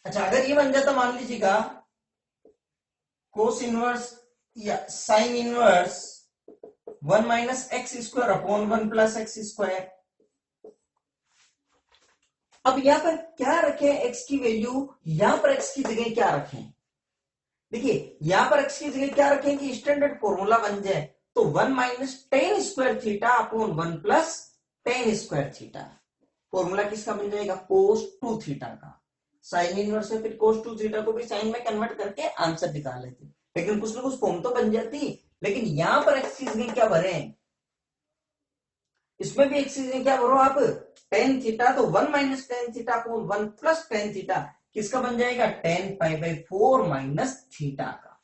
अच्छा अगर ये बन जाता मान लीजिएगा कोस इनवर्स या sign inverse 1 minus x square upon 1 plus x square. अब यहां पर क्या रखें, एक्स की वैल्यू, यहां पर एक्स की जगह क्या रखें, देखिए यहां पर एक्स की जगह क्या रखें कि स्टैंडर्ड फॉर्मूला बन जाए, तो 1 minus tan square theta upon 1 plus tan square theta. Formula किसका बन जाएगा, कोस 2 थीटा का। साइन इनवर्स से फिर कोस 2 थीटा को भी साइन में कन्वर्ट करके आंसर निकाल लेते, लेकिन कुछ ना कुछ फॉर्म तो बन जाती। लेकिन यहां पर एक्स की जगह क्या भरे, इसमें भी एक्स की जगह क्या भरो आप, टेन थीटा, तो 1 minus ten theta upon 1 plus tan theta किसका बन जाएगा, ten pi by 4 minus theta का।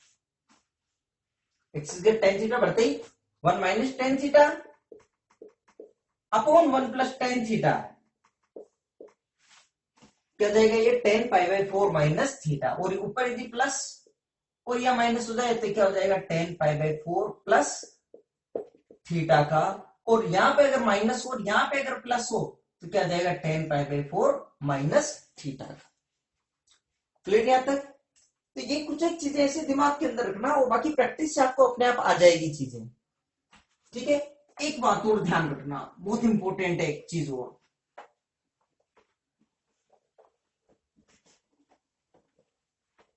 एक्स के टेन थीटा बढ़ते ही 1 minus ten theta upon 1 plus tan theta, क्या जाएगा ये, ten pi by 4 minus theta, और ऊपर यदि प्लस और या माइनस हो जाए तो क्या हो जाएगा, ten pi by 4 plus theta का, और यहां पे अगर माइनस हो यहां पे अगर प्लस हो तो क्या जाएगा, ten pi by 4 minus theta का। क्लियर यहां तक? तो ये कुछ एक चीजें ऐसे दिमाग के अंदर रखना, और बाकी प्रैक्टिस से आपको अपने आप आ जाएगी चीजें। ठीक है, एक बात और ध्यान रखना, बहुत इंपॉर्टेंट है एक चीज और,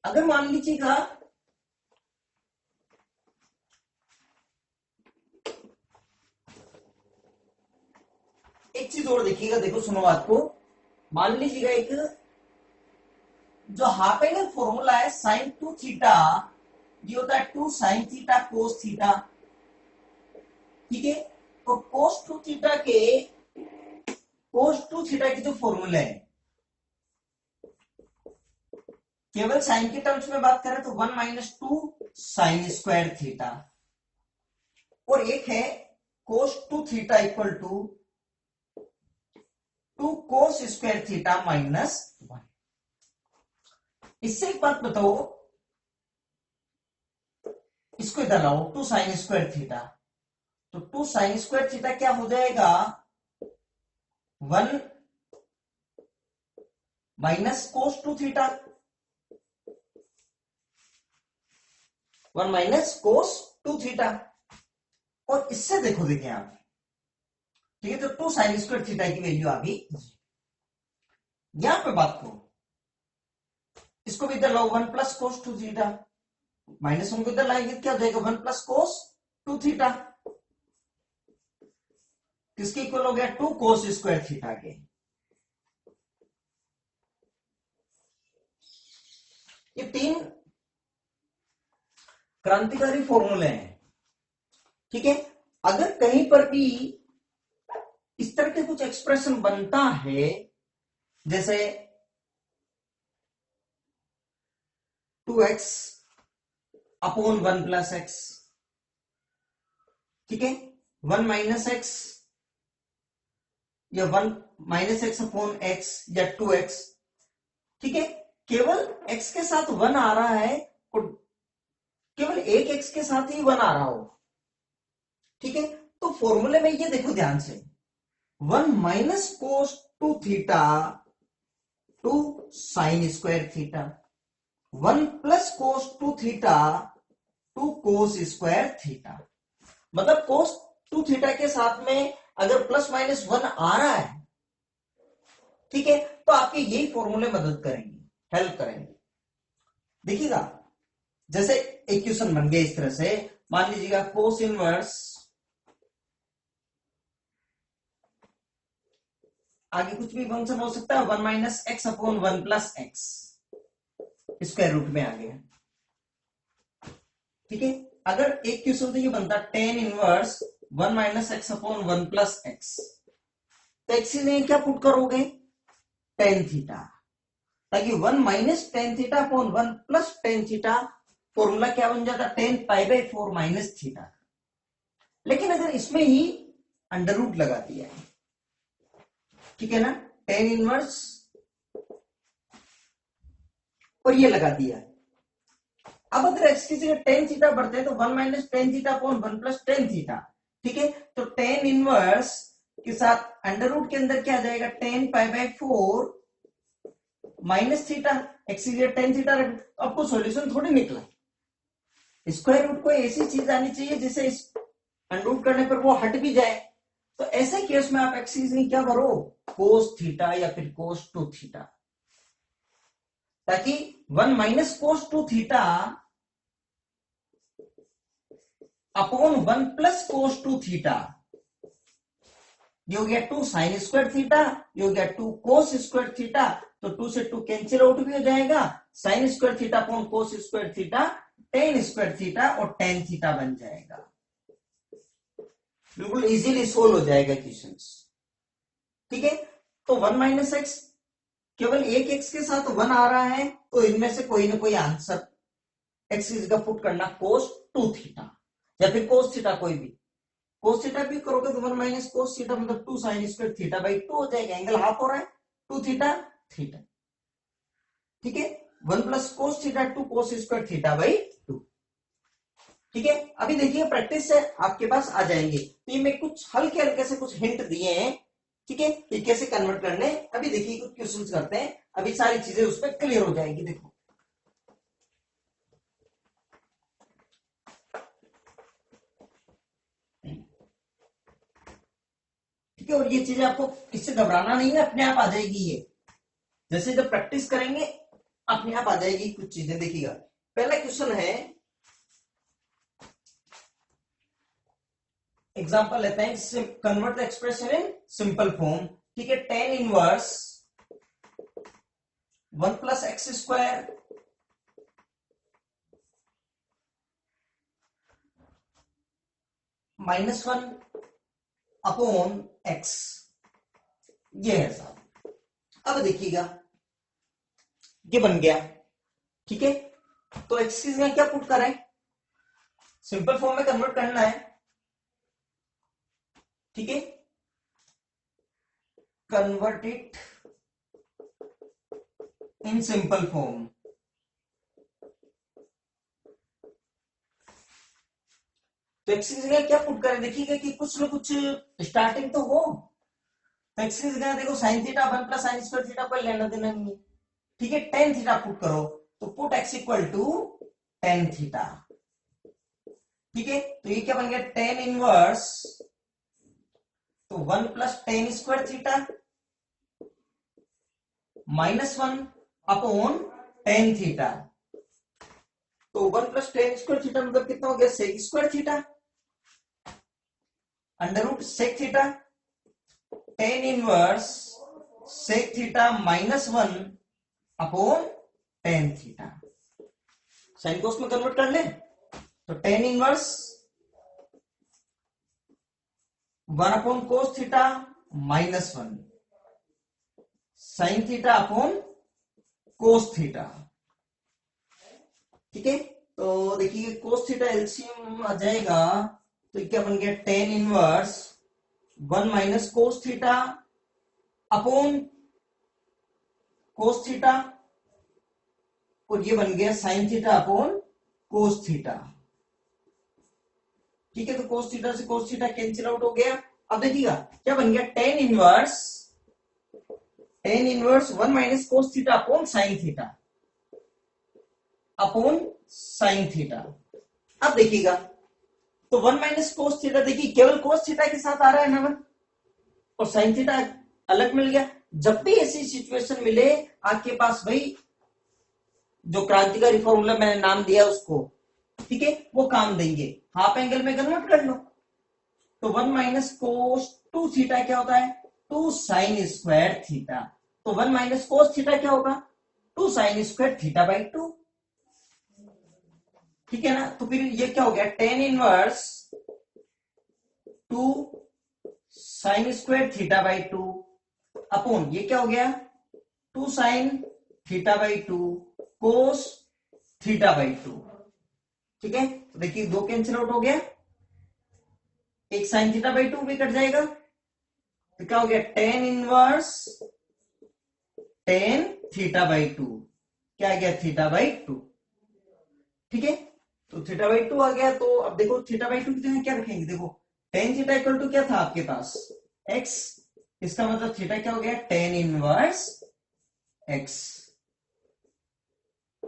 अगर मान लीजिएगा एक चीज और देखिएगा, देखो सुनो बात को, मान लीजिएगा एक जो हाफ एंगल फॉर्मूला है साइन 2 थीटा, ये होता है 2 साइन थीटा कोस थीटा। ठीक है, तो कोस 2 थीटा की जो फॉर्मूला है, केवल साइन के टर्म्स में बात करें तो 1 माइनस 2 साइन स्क्वायर थीटा, और एक है cos 2 theta equal to 2 cos square theta minus 1। इससे एक बात बताओ, इसको इधर लाओ, 2 साइन स्क्वायर थीटा, तो 2 साइन स्क्वायर थीटा क्या हो जाएगा, 1 माइनस कोस 2 थीटा, 1 माइनस कोस 2 थीटा, और इससे देखो, देखिए आप, ठीक है, तो 2 साइन स्क्वायर थीटा की वैल्यू आ गई। यहां पे बात करो, इसको भी इधर लाओ, 1 प्लस कोस 2 थीटा, माइनस 1 को इधर लाएंगे क्या हो जाएगा, 1 प्लस कोस 2 थीटा, किसके इक्वल हो गया, 2 कोस स्क्वायर थीटा के। ये 3 क्रांतिकारी फॉर्मूले हैं। ठीक है, अगर कहीं पर भी इस तरह के कुछ एक्सप्रेशन बनता है, जैसे 2x अपॉन 1 प्लस एक्स, ठीक है, 1 माइनस एक्स या 1 माइनस एक्स अपॉन एक्स या 2x, ठीक है, केवल x के साथ 1 आ रहा है और केवल एक x के साथ ही 1 आ रहा हो। ठीक है, तो फॉर्मूले में ये देखो ध्यान से, 1 माइनस कोस 2 theta 2 sign square theta, 1 plus कोस 2 थीटा 2 कोस स्क्वायर थीटा। मतलब कोस 2 थीटा के साथ में अगर प्लस माइनस 1 आ रहा है, ठीक है, तो आपके यही फॉर्मूले मदद करेंगे, हेल्प करेंगे। देखिएगा, जैसे एक क्वेश्चन बन गया इस तरह से, मान लीजिएगा कोस इनवर्स, आगे कुछ भी फंक्शन हो सकता है, 1 minus x upon 1 plus x square root में आ गया। ठीक है, अगर एक क्वेश्चन तो ये बनता ten inverse 1 minus x upon 1 plus x, तो एक्स में क्या पुट करोगे, टेन थीटा, ताकि 1 minus ten theta upon 1 plus tan theta, formula क्या बन जाता, ten pi by 4 minus theta. लेकिन अगर इसमें ही अंडर रूट लगा दिया है, ठीक है ना, टेन इनवर्स और ये लगा दिया है। अब अगर एक्स की जगह टेन थीटा बढ़ते हैं तो 1 minus ten theta upon 1 plus ten theta, ठीक है। तो टेन इनवर्स के साथ अंडर रूट के अंदर क्या आ जाएगा, ten pi by 4 minus theta, x की जगह टेन थीटा रख, तो आपको सॉल्यूशन थोड़ी निकला। स्क्वायर रूट कोई ऐसी चीज आनी चाहिए जिसे इस अंडर रूट करने पर वो हट भी जाए। तो ऐसे केस में आप एक्स की जगह क्या करो, कोस थीटा या फिर कोस टू थीटा, ताकि 1 minus cos two theta upon 1 plus cos two theta, ये हो गया 2 साइन स्क्वायर थीटा, ये हो गया 2 कोस स्क्वायर थीटा, तो 2 से 2 कैंसिल आउट भी हो जाएगा, साइन स्क्वायर थीटा अपॉन कोस square theta tan square theta और टेन थीटा बन जाएगा। बिल्कुल इजीली सोल्व हो जाएगा क्वेश्चंस, ठीक है। तो 1 माइनस एक्स, केवल एक एक्स के साथ 1 आ रहा है, तो इनमें से कोई ना कोई आंसर एक्स की जगह पुट करना, कोस टू थीटा या फिर कोस थीटा, कोई भी कोस थीटा भी करोगे तो 1 माइनस कोस थीटा मतलब 2 साइन स्क्वायर थीटा बाई 2 हो जाएगा, एंगल हाफ हो रहा है, 2 थीटा थीटा, ठीक है। 1 plus cos theta 2 cos square theta by 2, ठीक है। अभी देखिए प्रैक्टिस से आपके पास आ जाएंगे, तो ये मैं कुछ हल्के हल्के से कुछ हिंट दिए हैं, ठीक है, ये कैसे कन्वर्ट करने। अभी देखिए कुछ क्वेश्चंस करते हैं, अभी सारी चीजें उस पर क्लियर हो जाएंगी। देखो ठीक है, और ये चीजें आपको इससे घबराना नहीं है, अपने आप आ जाएगी ये, जैसे जब प्रैक्टिस करेंगे अपने आप आ जाएगी कुछ चीजें। देखिएगा पहला क्वेश्चन है, एग्जांपल लेते हैं, convert the expression in simple form, ठीक है। Tan inverse 1 plus x square -1 upon x, ये है साहब। अब देखिएगा ये बन गया, ठीक है। तो एक्स की जगह क्या पुट करें, सिंपल फॉर्म में कन्वर्ट करना है, ठीक है। Convert it in simple form, तो एक्स की जगह क्या पुट करें, देखिएगा कि कुछ न कुछ स्टार्टिंग तो हो। तो एक्स की जगह देखो sine theta 1 plus sign square theta, कोई लेना देना नहीं है, ठीक है। टेन थीटा पुट करो, तो put x equal to tan theta, ठीक है। तो ये क्या बन गया, टेन इनवर्स, तो 1 plus tan square theta -1 upon tan theta, तो 1 प्लस टेन स्क्वायर थीटा मतलब कितना हो गया, sec square theta, under root sec theta, tan inverse sec theta -1 upon tan theta, sine cos में कन्वर्ट कर ले, तो tan inverse 1 upon cos theta -1 sine theta upon cos theta, ठीक है। तो देखिए कोस थीटा एलसीएम आ जाएगा, तो क्या बन गया, tan inverse 1 minus cos theta upon cos theta, और ये बन गया sign theta upon cos theta, ठीक है। तो कोस थीटा से कोस थीटा कैंसिल आउट हो गया। अब देखिएगा क्या बन गया, tan inverse 1 minus cos theta upon sine theta upon sine theta. अब देखिएगा तो 1 माइनस कोस थीटा, देखिए केवल कोस थीटा के साथ आ रहा है ना, और साइन थीटा अलग मिल गया। जब भी ऐसी सिचुएशन मिले आपके पास, भाई जो क्रांतिकारी फॉर्मूला मैंने नाम दिया उसको, ठीक है, वो काम देंगे, हाफ एंगल में कन्वर्ट कर लो। तो 1 माइनस कोस टू थीटा क्या होता है, 2 साइन स्क्वायर थीटा, तो 1 माइनस कोस थीटा क्या होगा, 2 साइन स्क्वायर थीटा बाई 2, ठीक है ना। तो फिर ये क्या हो गया, tan inverse 2 sign square theta by 2 upon ये क्या हो गया, 2 sine theta by 2 cos theta by 2, ठीक है। तो देखिए दो कैंसिल आउट हो गया, एक साइन थीटा बाई 2 भी कट जाएगा, तो क्या हो गया tan inverse tan theta by 2, क्या आ गया थीटा बाई 2। ठीक है, तो थीटा बाई 2 आ गया। तो अब देखो थीटा बाई 2 की जगह क्या रखेंगे, देखो टेन थीटा इक्वल टू क्या था आपके पास x, इसका मतलब थीटा क्या हो गया टेन इनवर्स x।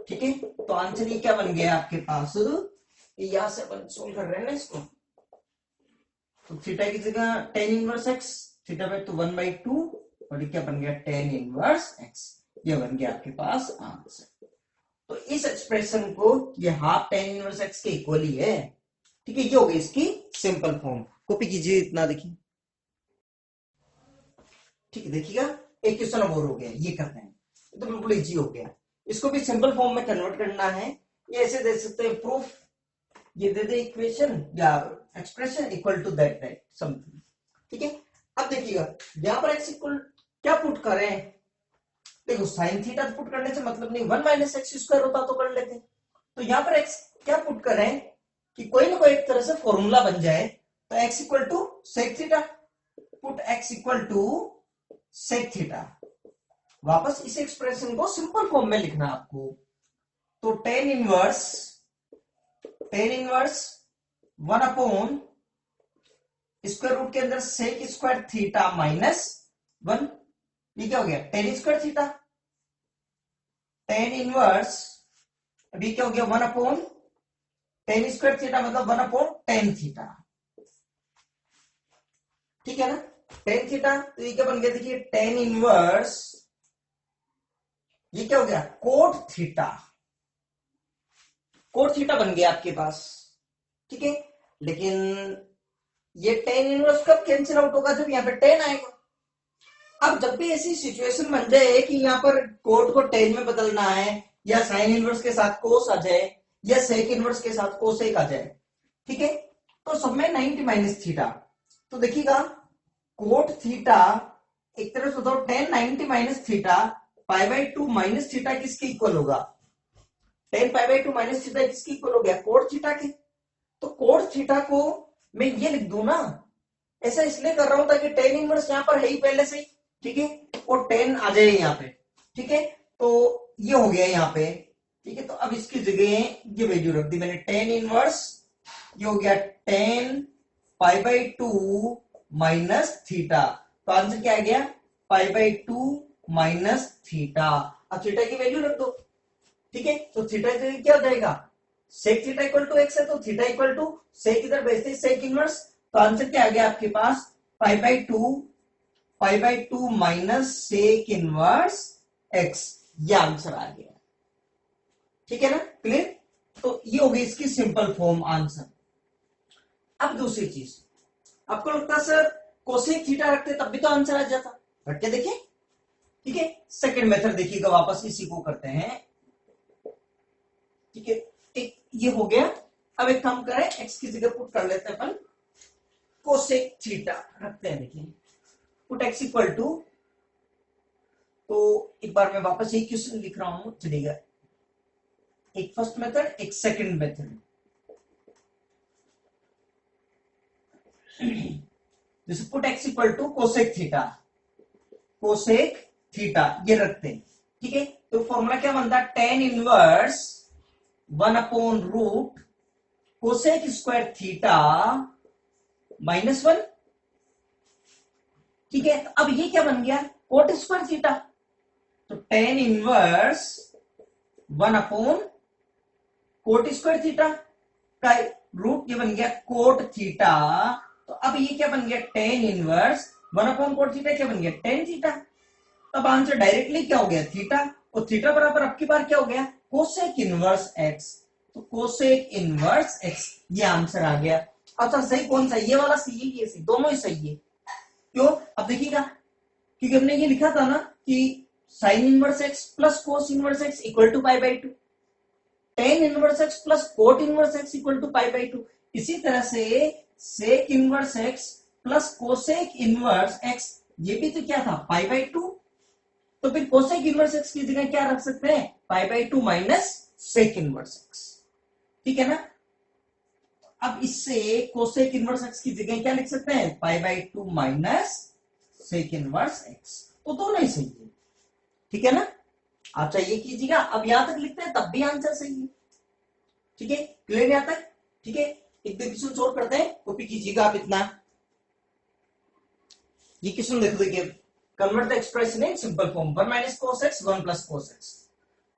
ठीक है, तो आंसर ये क्या बन गया आपके पास, यहां से अपन सोल्व कर रहे हैं ना इसको, तो थीटा की जगह ten inverse x, theta by two 1/2, और ये क्या बन गया टेन इनवर्स x, ये बन गया आपके पास आंसर। तो इस एक्सप्रेशन को ये हाफ टेन इनवर्स x के इक्वल ही है। ठीक है, ये हो गई इसकी सिंपल फॉर्म। कॉपी कीजिए, इतना देखिए। ठीक है, देखिएगा एक क्वेश्चन और हो गया, ये करते हैं तो बिल्कुल इजी हो गया। इसको भी सिंपल फॉर्म में कन्वर्ट करना है, ये ऐसे दे सकते हैं प्रूफ, ये दे दे इक्वेशन या expression equal to that that something. ठीक है, अब देखिएगा यहां पर x इक्वल क्या पुट करें, देखो साइन थीटा पुट करने से मतलब नहीं, 1 माइनस एक्स स्क्वायर होता तो कर लेते। तो यहां पर x क्या पुट करें कि कोई ना कोई एक तरह से फॉर्मूला बन जाए, तो x equal to sec theta, put x equal to sec theta. वापस इस एक्सप्रेशन को सिंपल फॉर्म में लिखना आपको, तो tan inverse 1 upon square root के अंदर सेक स्क्वायर थीटा माइनस 1, ये क्या हो गया ten square theta, tan inverse अभी क्या हो गया 1 अपॉन टेन स्क्वायर थीटा मतलब 1 अपॉन टेन थीटा। ठीक है ना, टेन थीटा, तो ये क्या बन गया देखिए टेन इनवर्स, ये क्या हो गया कोट थीटा, कोट थीटा बन गया आपके पास। ठीक है, लेकिन ये टेन इनवर्स कब कैंसिल आउट होगा, जब यहां पे टेन आएगा। अब जब भी ऐसी सिचुएशन बन जाए कि यहां पर कोट को टेन में बदलना है, या साइन इनवर्स के साथ कोस आ जाए, या सेक इनवर्स के साथ कोसेक आ जाए, ठीक है, तो सब में 90 माइनस थीटा, तो देखिएगा कोट थीटा एक तरह से बताओ ten 90 minus theta pi by 2 minus theta किसके इक्वल होगा, ten pi by 2 minus theta किसके इक्वल हो गया कोट थीटा के। तो कोट थीटा को मैं ये लिख दूं ना, ऐसा इसलिए कर रहा हूं ताकि टेन इनवर्स यहां पर है ही पहले से ही, ठीक है, और टेन आ जाए यहाँ पे। ठीक है, तो ये हो गया यहाँ पे। ठीक है, तो अब इसकी जगह ये वैल्यू रख दी मैंने टेन इनवर्स, ये हो गया tan pi by 2 minus theta, तो आंसर क्या आ गया पाई बाई 2 माइनस थीटा। अब थीटा की वैल्यू रख दो। ठीक है, तो थीटा क्या हो जाएगा sec theta equal to x है, तो थीटा इक्वल टू सेक इधर भेजते सेक इनवर्स, तो आंसर क्या आ गया आपके पास pi by two minus sec inverse x, ये आंसर आ गया। ठीक है ना, क्लियर। तो ये हो गई इसकी सिंपल फॉर्म आंसर। अब दूसरी चीज, आपको लगता है सर कोसेक थीटा रखते तब भी तो आंसर आ जाता, रख के देखिए। ठीक है, सेकंड मेथड देखिएगा, वापस इसी को करते हैं। ठीक है, एक ये हो गया। अब एक काम करें, एक्स की जगह पुट कर लेते हैं अपन कोसेक थीटा रखते हैं। देखिए पुट एक्स इक्वल टू, तो एक बार मैं वापस यही क्वेश्चन लिख रहा हूं, चलेगा एक फर्स्ट मेथड एक सेकंड मेथड। जैसे put x equal to cosec theta ये रखते हैं। ठीक है, तो फॉर्मूला क्या बनता है tan inverse 1 upon root cosec square theta minus 1। ठीक है, तो अब ये क्या बन गया कोट स्क्वायर थीटा, तो tan inverse 1 upon cot square theta का रूट ये बन गया कोट थीटा। तो अब ये क्या बन गया tan inverse 1 upon cot theta क्या बन गया टेन थीटा। अब आंसर डायरेक्टली क्या हो गया थीटा, और थीटा बराबर अब की बार क्या हो गया कोसेक इनवर्स एक्स, तो कोसेक इनवर्स एक्स, ये आंसर आ गया। अच्छा सही कौन सा, ये वाला सही है, ये सही, दोनों ही सही है। क्यों, अब देखिएगा क्योंकि हमने ये लिखा था ना कि sine inverse x plus cos inverse x equal to pi by 2, tan inverse x plus cot inverse x equal to pi by 2। इसी तरह से sec inverse x plus cosec inverse x, ये भी तो क्या था पाई बाई 2, तो फिर कोसेक इनवर्स एक्स की जगह क्या रख सकते हैं pi by 2 minus sec inverse x. ठीक है ना, अब इससे कोसेक इनवर्स एक्स की जगह क्या लिख सकते हैं, π/2 माइनस सेक इनवर्स एक्स, तो दोनों ही सही है, ठीक है ना। आप चाहिए कीजिएगा, अब यहां तक लिखते हैं तब भी आंसर सही है, ठीक है, क्लियर यहां तक, ठीक है। एक दो क्वेश्चन सोल्व करते हैं, कॉपी कीजिएगा आप इतना। ये क्वेश्चन देखो, देखिए, convert the expression in simple form 1 minus cos x 1 plus cos x,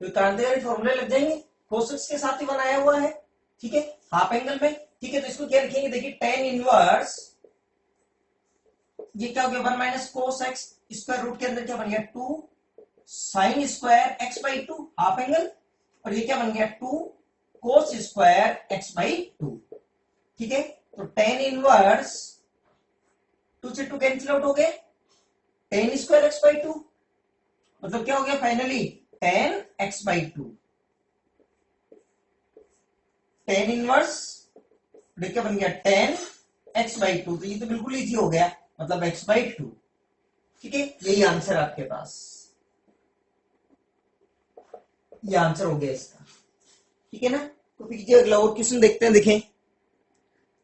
तो क्रांतिकारी फॉर्मूले लग जाएंगे, cos x के साथ ही बनाया हुआ है, ठीक है, हाफ एंगल में, ठीक है। तो इसको क्या लिखेंगे, देखिए tan इनवर्स, ये क्या हो गया 1 minus cos x, square root के अंदर क्या बन गया 2 sine square x/2 half angle, और ये क्या बन गया 2 cos स्क्वायर x/2, ठीक है। तो tan इनवर्स 2 से 2 कैंसिल आउट हो गए, tan स्क्वायर x/2 मतलब क्या हो गया finally tan x/2, tan inverse क्या बन गया tan x/2, तो ये तो बिल्कुल इजी हो गया, मतलब x/2, ठीक है। यही आंसर आपके पास, ये आंसर हो गया इसका, ठीक है ना। तो कीजिए अगला और क्वेश्चन देखते हैं, देखें,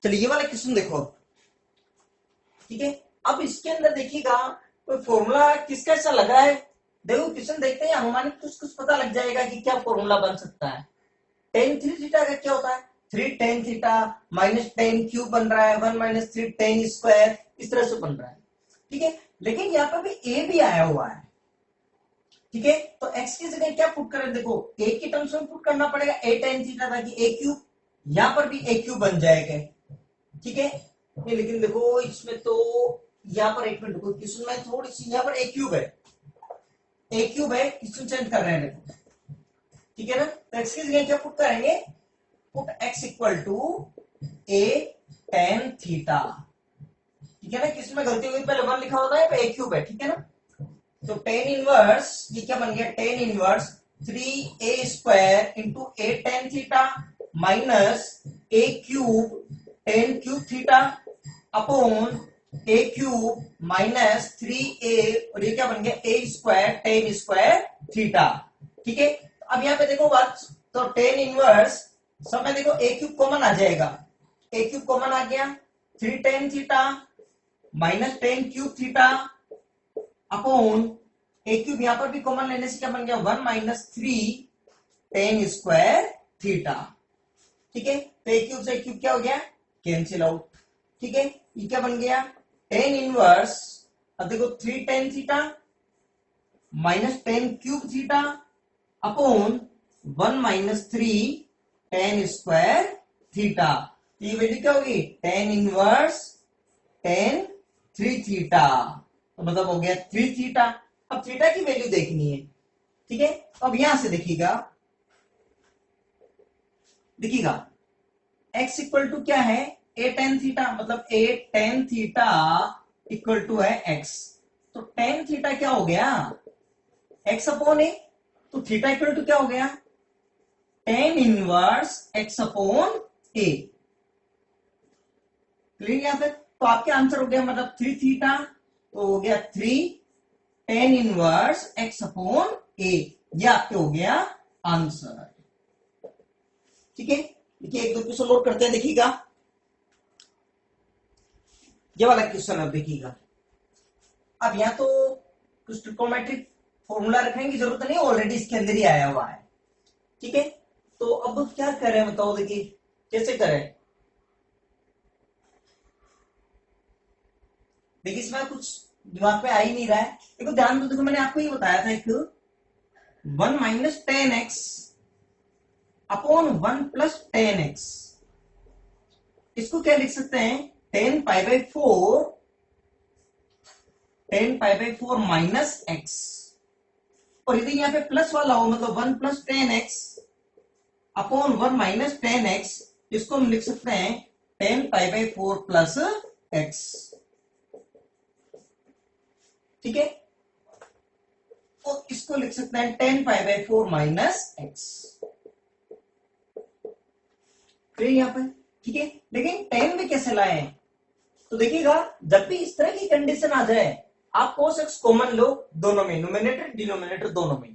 चलिए ये वाला क्वेश्चन देखो, ठीक है। अब इसके अंदर देखिएगा कोई फॉर्मूला किसका ऐसा लगा है, देखो क्वेश्चन देखते हैं, अनुमानित कुछ पता लग जाएगा कि क्या फॉर्मूला बन सकता है। tan 3 थीटा का क्या होता है, 3 tan theta minus tan cube बन रहा है, 1 माइनस 3 tan स्क्वायर, इस तरह से बन रहा है, ठीक है। लेकिन यहाँ पर भी a भी आया हुआ है, ठीक है। तो x की जगह क्या पुट करें, देखो a की टर्म्स में पुट करना पड़ेगा a tan थीटा, ताकि a क्यूब, यहां पर भी a क्यूब बन जाएगा, ठीक है। ये लेकिन देखो इसमें तो यहाँ पर एक मिनट रुको, क्वेश्चन में थोड़ी सी यहाँ पर a क्यूब है, क्वेश्चन चेंज कर रहे हैं, देखो, ठीक है ना। तो x की जगह क्या पुट करेंगे, put x equal to a tan theta, ठीक है ना। किसमें गलती हुई, पहले 1 लिखा होता है, a क्यूब है, ठीक है ना। तो tan इनवर्स ये क्या बन गया, tan inverse 3a square into a tan theta minus a cube tan cube theta upon a cube minus 3a, और ये क्या बन गया a square tan square theta, ठीक है। अब यहाँ पे देखो बात, तो tan इनवर्स सब में देखो a क्यूब कॉमन आ जाएगा, a क्यूब कॉमन आ गया, 3 tan theta minus tan cube theta upon a cube, यहां पर भी कॉमन लेने से क्या बन गया 1 माइनस 3 tan स्क्वायर थीटा, ठीक है। तो a क्यूब से a क्यूब क्या हो गया, कैंसिल आउट, ठीक है। ये क्या बन गया tan इनवर्स, अब देखो 3 tan theta minus tan cube theta upon 1 minus 3 tan square theta, ये वैल्यू क्या होगी tan इनवर्स tan 3 थीटा, तो मतलब हो गया 3 थीटा। अब थीटा की वैल्यू देखनी है, ठीक है। अब यहां से देखिएगा x इक्वल टू क्या है a tan थीटा, मतलब a tan theta equal to है x, तो tan थीटा क्या हो गया x अपॉन a, तो थीटा इक्वल टू क्या हो गया tan inverse x upon a, clear यहां तक। तो आपके आंसर हो गया मतलब 3 थीटा, तो हो गया 3 tan inverse x upon a, ये आपके हो गया आंसर, ठीक है। देखिए एक दो क्वेश्चन और करते हैं, देखिएगा ये वाला क्वेश्चन अब देखिएगा। अब यहां तो कुछ ट्रिकोमेट्रिक फॉर्मूला रखने की जरूरत नहीं, ऑलरेडी इसके अंदर ही आया हुआ है, ठीक है। तो अब क्या करें बताओ, देखिए कैसे करें, देखिए इसमें कुछ दिमाग में आ ही नहीं रहा है, देखो ध्यान दो, देखो मैंने आपको ये बताया था एक 1 minus ten x upon 1 plus ten x, इसको क्या लिख सकते हैं ten pi by four minus x, और यदि यहाँ पे प्लस वाला हो मतलब 1 plus ten x upon 1 minus ten x, इसको हम लिख सकते हैं ten pi by four plus x, ठीक है। और इसको लिख सकते हैं ten pi by four minus x, फिर यहां पर, ठीक है। लेकिन टेन भी कैसे लाए, तो देखिएगा जब भी इस तरह की कंडीशन आ जाए आप cos x कॉमन लो दोनों में, न्यूमरेटर डिनोमिनेटर दोनों में,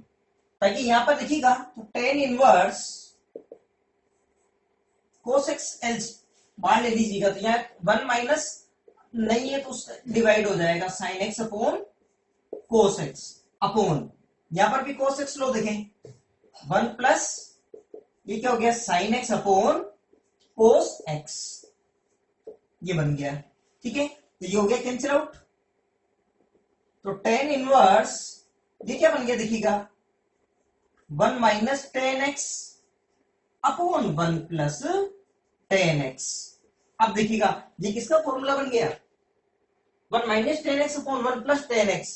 ताकि यहां पर देखिएगा तो tan inverse cos x else मान ले लीजिएगा, तो यहाँ 1 माइनस नहीं है तो डिवाइड हो जाएगा sine x upon cos x upon, यहां पर भी कोस एक्स लो देखें, 1 प्लस ये क्या हो गया sine x upon cos x, ये बन गया। ठीक है, तो ये हो गया कैंसिल आउट। तो टेन इनवर्स ये क्या बन गया देखिएगा, 1 minus ten x upon 1 plus ten x. अब देखिएगा ये किसका फॉर्मूला बन गया, 1 minus ten x upon 1 plus ten x,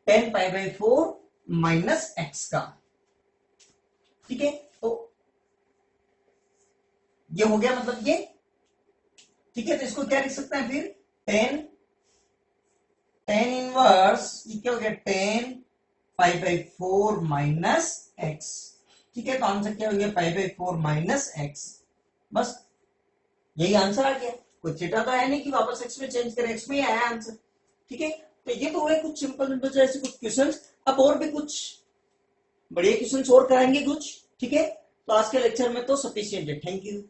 10 pi by 4 minus x का। ठीक है, तो ये हो गया मतलब ये। ठीक है, तो इसको क्या लिख सकते हैं फिर, 10 इनवर्स ये क्या हो गया 10 पाई बाई 4 माइनस एक्स। ठीक है, तो आंसर क्या हो गया पाई बाई 4 माइनस एक्स। बस यही आंसर आ गया, कोई थीटा तो है नहीं कि वापस एक्स में चेंज करें, एक्स में ही आया आंसर। ठीक है, तो ये तो हुए कुछ सिंपल सिंपल ऐसे कुछ क्वेश्चन। अब और भी कुछ बढ़िया क्वेश्चन और कराएंगे कुछ। ठीक है, तो आज के लेक्चर में तो सफिशिएंट है। Thank you.